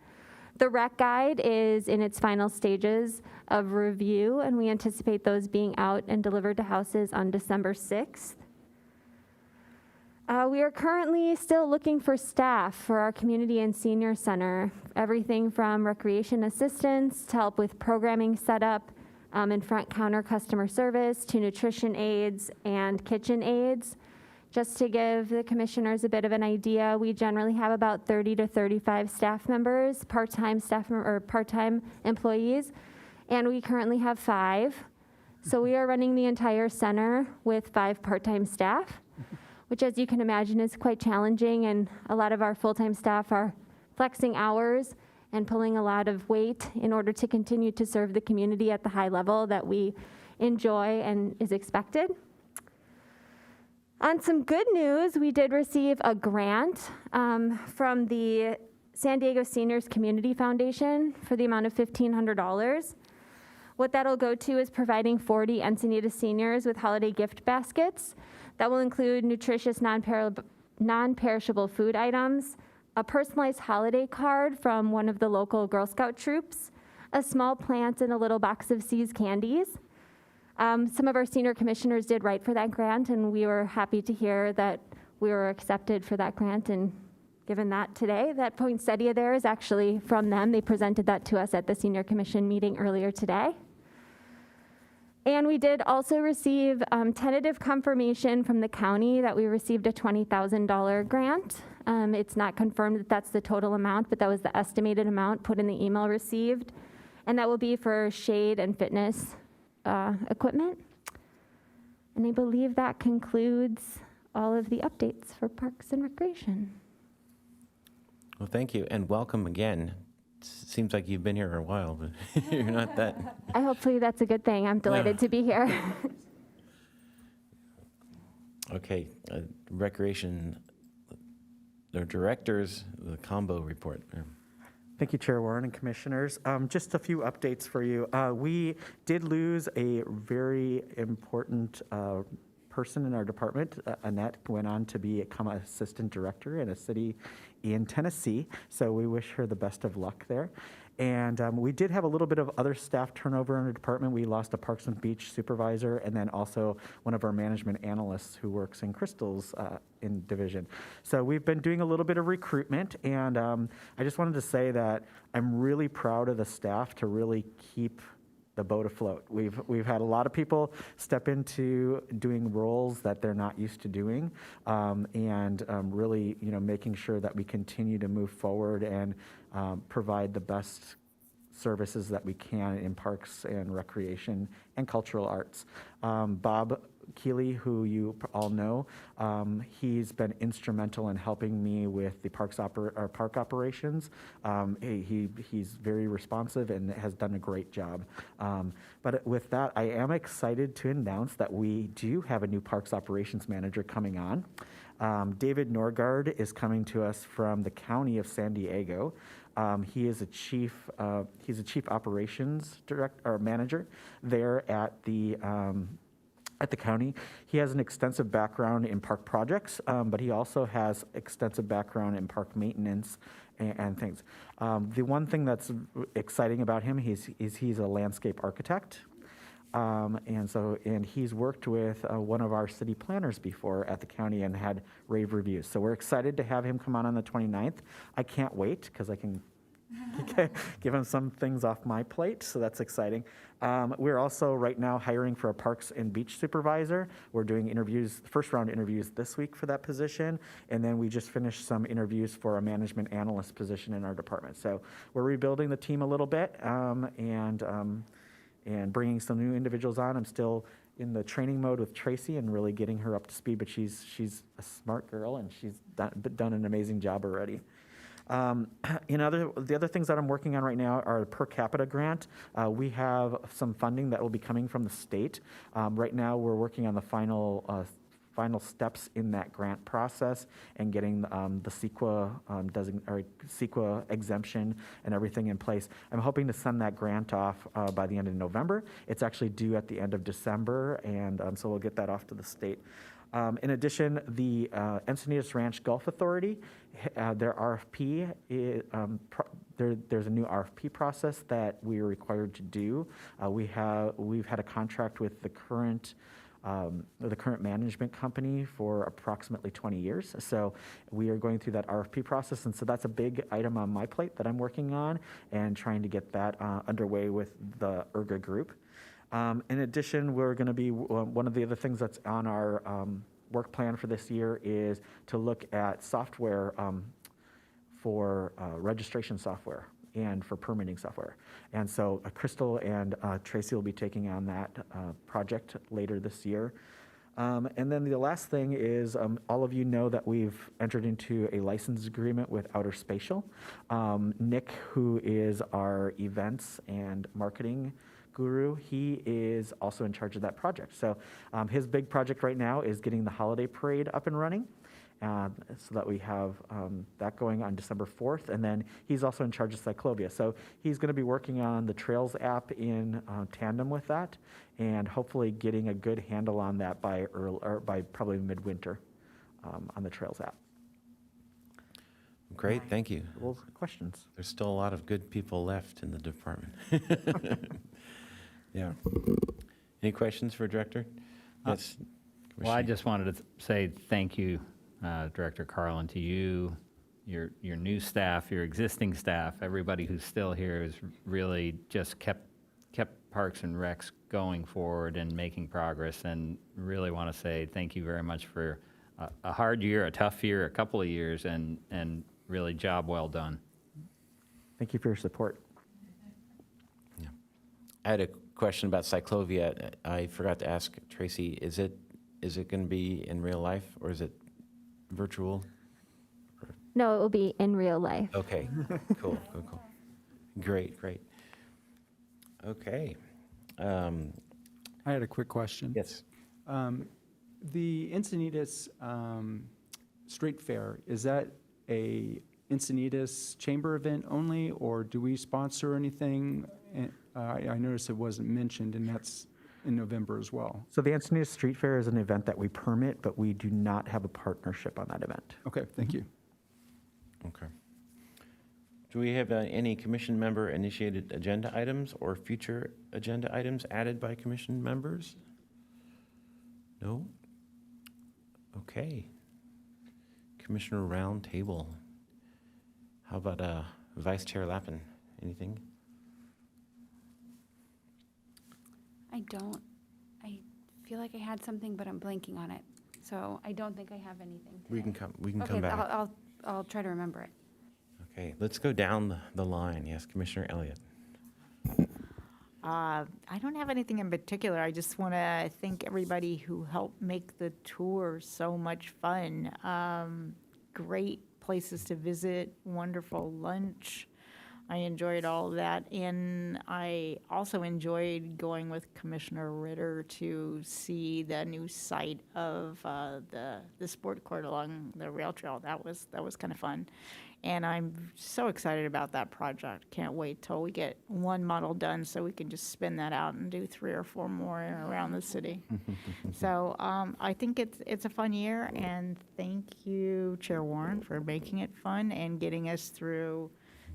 The rec guide is in its final stages of review, and we anticipate those being out and delivered to houses on December 6th. We are currently still looking for staff for our community and senior center, everything from recreation assistants to help with programming setup, and front counter customer service to nutrition aides and kitchen aides. Just to give the commissioners a bit of an idea, we generally have about 30 to 35 staff members, part-time employees, and we currently have 5. So we are running the entire center with 5 part-time staff, which, as you can imagine, is quite challenging, and a lot of our full-time staff are flexing hours and pulling a lot of weight in order to continue to serve the community at the high level that we enjoy and is expected. On some good news, we did receive a grant from the San Diego Seniors Community Foundation for the amount of $1,500. What that'll go to is providing 40 Encinitas seniors with holiday gift baskets that will include nutritious non-perishable food items, a personalized holiday card from one of the local Girl Scout troops, a small plant, and a little box of See's candies. Some of our senior commissioners did write for that grant, and we were happy to hear that we were accepted for that grant and given that today. That poinsettia there is actually from them. They presented that to us at the Senior Commission meeting earlier today. And we did also receive tentative confirmation from the county that we received a $20,000 grant. It's not confirmed that that's the total amount, but that was the estimated amount put in the email received. And that will be for shade and fitness equipment. And I believe that concludes all of the updates for Parks and Recreation. Well, thank you, and welcome again. Seems like you've been here a while, but you're not that. Hopefully that's a good thing. I'm delighted to be here. Okay, Recreation, their directors, the combo report. Thank you, Chair Warren and Commissioners. Just a few updates for you. We did lose a very important person in our department. Annette went on to become an assistant director in a city in Tennessee, so we wish her the best of luck there. And we did have a little bit of other staff turnover in our department. We lost a Parks and Beach supervisor, and then also one of our management analysts who works in Crystal's in division. So we've been doing a little bit of recruitment, and I just wanted to say that I'm really proud of the staff to really keep the boat afloat. We've had a lot of people step into doing roles that they're not used to doing, and really, making sure that we continue to move forward and provide the best services that we can in parks and recreation and cultural arts. Bob Keeley, who you all know, he's been instrumental in helping me with the park operations. He's very responsive and has done a great job. But with that, I am excited to announce that we do have a new parks operations manager coming on. David Norgaard is coming to us from the county of San Diego. He is a chief operations manager there at the county. He has an extensive background in park projects, but he also has extensive background in park maintenance and things. The one thing that's exciting about him is he's a landscape architect. And he's worked with one of our city planners before at the county and had rave reviews. So we're excited to have him come on the 29th. I can't wait because I can give him some things off my plate, so that's exciting. We're also right now hiring for a Parks and Beach supervisor. We're doing interviews, first round interviews this week for that position, and then we just finished some interviews for a management analyst position in our department. So we're rebuilding the team a little bit, and bringing some new individuals on. I'm still in the training mode with Tracy and really getting her up to speed, but she's a smart girl and she's done an amazing job already. The other things that I'm working on right now are a per capita grant. We have some funding that will be coming from the state. Right now we're working on the final steps in that grant process and getting the CEQA exemption and everything in place. I'm hoping to send that grant off by the end of November. It's actually due at the end of December, and so we'll get that off to the state. In addition, the Encinitas Ranch Gulf Authority, their RFP, there's a new RFP process that we are required to do. We've had a contract with the current management company for approximately 20 years. So we are going through that RFP process, and so that's a big item on my plate that I'm working on and trying to get that underway with the ERGA group. In addition, we're going to be, one of the other things that's on our work plan for this year is to look at software for registration software and for permitting software. And so Crystal and Tracy will be taking on that project later this year. And then the last thing is, all of you know that we've entered into a license agreement with Outer Spatial. Nick, who is our events and marketing guru, he is also in charge of that project. So his big project right now is getting the holiday parade up and running, so that we have that going on December 4th. And then he's also in charge of Cyclovia. So he's going to be working on the Trails app in tandem with that, and hopefully getting a good handle on that by probably midwinter on the Trails app. Great, thank you. Well, questions? There's still a lot of good people left in the department. Yeah. Any questions for Director? Yes. Well, I just wanted to say thank you, Director Carlin, to you, your new staff, your existing staff, everybody who's still here has really just kept Parks and Recs going forward and making progress, and really want to say thank you very much for a hard year, a tough year, a couple of years, and really job well done. Thank you for your support. Yeah. I had a question about Cyclovia. I forgot to ask Tracy, is it going to be in real life or is it virtual? No, it will be in real life. Okay, cool. Great. Okay. I had a quick question. Yes. The Encinitas Street Fair, is that a Encinitas Chamber event only, or do we sponsor anything? I noticed it wasn't mentioned, and that's in November as well. So the Encinitas Street Fair is an event that we permit, but we do not have a partnership on that event. Okay, thank you. Okay. Do we have any commission member initiated agenda items or future agenda items added by commission members? No? Okay. Commissioner Roundtable. How about Vice Chair Lappin? Anything? I don't. I feel like I had something, but I'm blanking on it. So I don't think I have anything today. We can Okay, come back. I'll try to remember it. Okay, let's go down the line. Yes, Commissioner Elliott. I don't have anything in particular. I just want to thank everybody who helped make the tour so much fun. Great places to visit, wonderful lunch. I enjoyed all of that. And I also enjoyed going with Commissioner Ritter to see the new site of the sport court along the rail trail. That was kind of fun. And I'm so excited about that project. Can't wait till we get one model done so we can just spin that out and do 3 or 4 more around the city. So I think it's a fun year, and thank you, Chair Warren, for making it fun and getting us through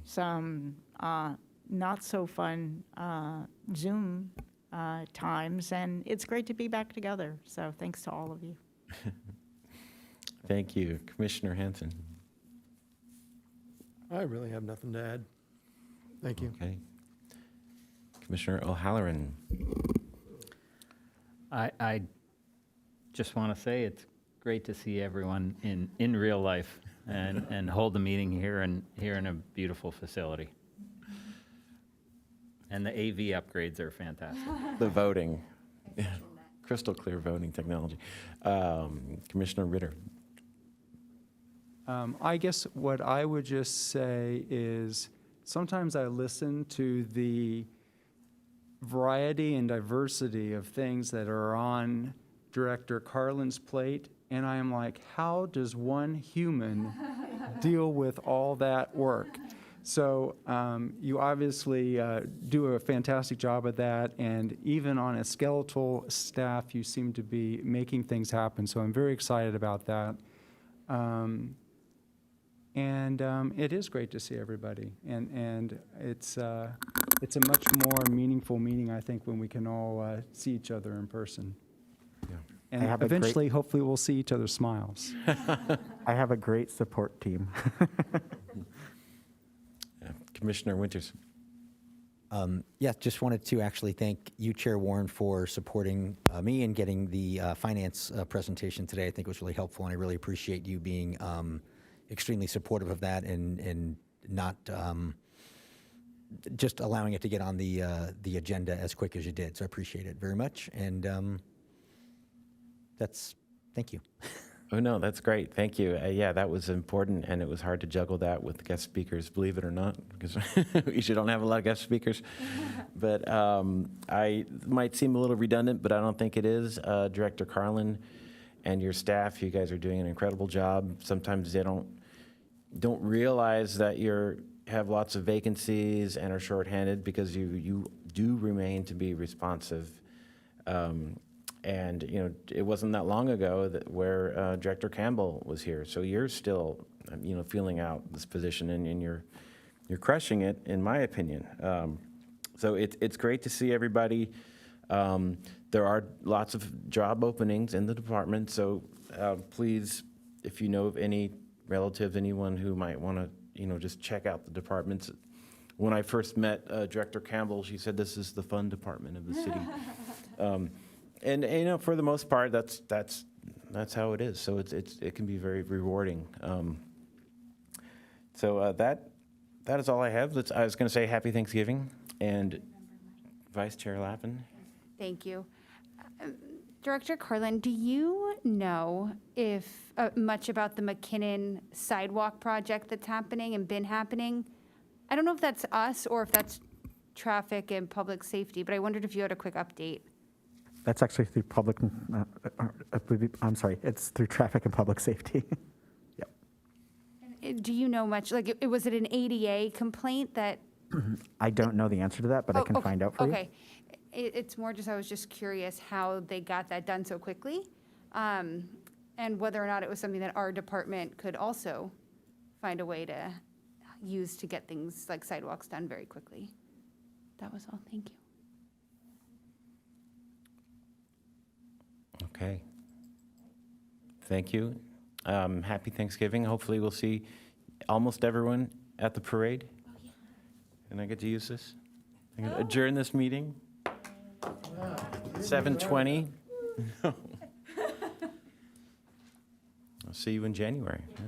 some not so fun Zoom times. And it's great to be back together. So thanks to all of you. Thank you. Commissioner Hanson. I really have nothing to add. Thank you. Okay. Commissioner O'Halloran. I just want to say it's great to see everyone in real life and hold the meeting here in a beautiful facility. And the AV upgrades are fantastic. The voting. Crystal clear voting technology. Commissioner Ritter. I guess what I would just say is sometimes I listen to the variety and diversity of things that are on Director Carlin's plate, and I am like, how does one human deal with all that work? So you obviously do a fantastic job of that, and even on a skeletal staff, you seem to be making things happen. So I'm very excited about that. And it is great to see everybody, and it's a much more meaningful meeting, I think, when we can all see each other in person. Yeah. And eventually, hopefully, we'll see each other's smiles. I have a great support team. Commissioner Winters. Yeah, just wanted to actually thank you, Chair Warren, for supporting me and getting the finance presentation today. I think it was really helpful, and I really appreciate you being extremely supportive of that and not just allowing it to get on the agenda as quick as you did. So I appreciate it very much, and thank you. Oh, no, that's great. Thank you. Yeah, that was important, and it was hard to juggle that with guest speakers, believe it or not, because we usually don't have a lot of guest speakers. But I might seem a little redundant, but I don't think it is. Director Carlin and your staff, you guys are doing an incredible job. Sometimes they don't realize that you have lots of vacancies and are shorthanded because you do remain to be responsive. And it wasn't that long ago where Director Campbell was here. So you're still feeling out this position, and you're crushing it, in my opinion. So it's great to see everybody. There are lots of job openings in the department. So please, if you know of any relatives, anyone who might want to, just check out the departments. When I first met Director Campbell, she said, this is the fun department of the city. And for the most part, that's how it is. So it can be very rewarding. So that is all I have. I was going to say Happy Thanksgiving, and Vice Chair Lappin. Thank you. Director Carlin, do you know if much about the McKinnon sidewalk project that's happening and been happening? I don't know if that's us or if that's traffic and public safety, but I wondered if you had a quick update. That's actually through it's through traffic and public safety. Yep. Do you know much, like, was it an ADA complaint that? I don't know the answer to that, but I can okay, find out for you. Okay. It's more just, I was just curious how they got that done so quickly, and whether or not it was something that our department could also find a way to use to get things like sidewalks done very quickly. That was all. Thank you. Okay. Thank you. Happy Thanksgiving. Hopefully we'll see almost everyone at the parade. Oh, yeah. And I get to use this? I'm going to adjourn this meeting. 7:20. I'll see you in January. Yeah.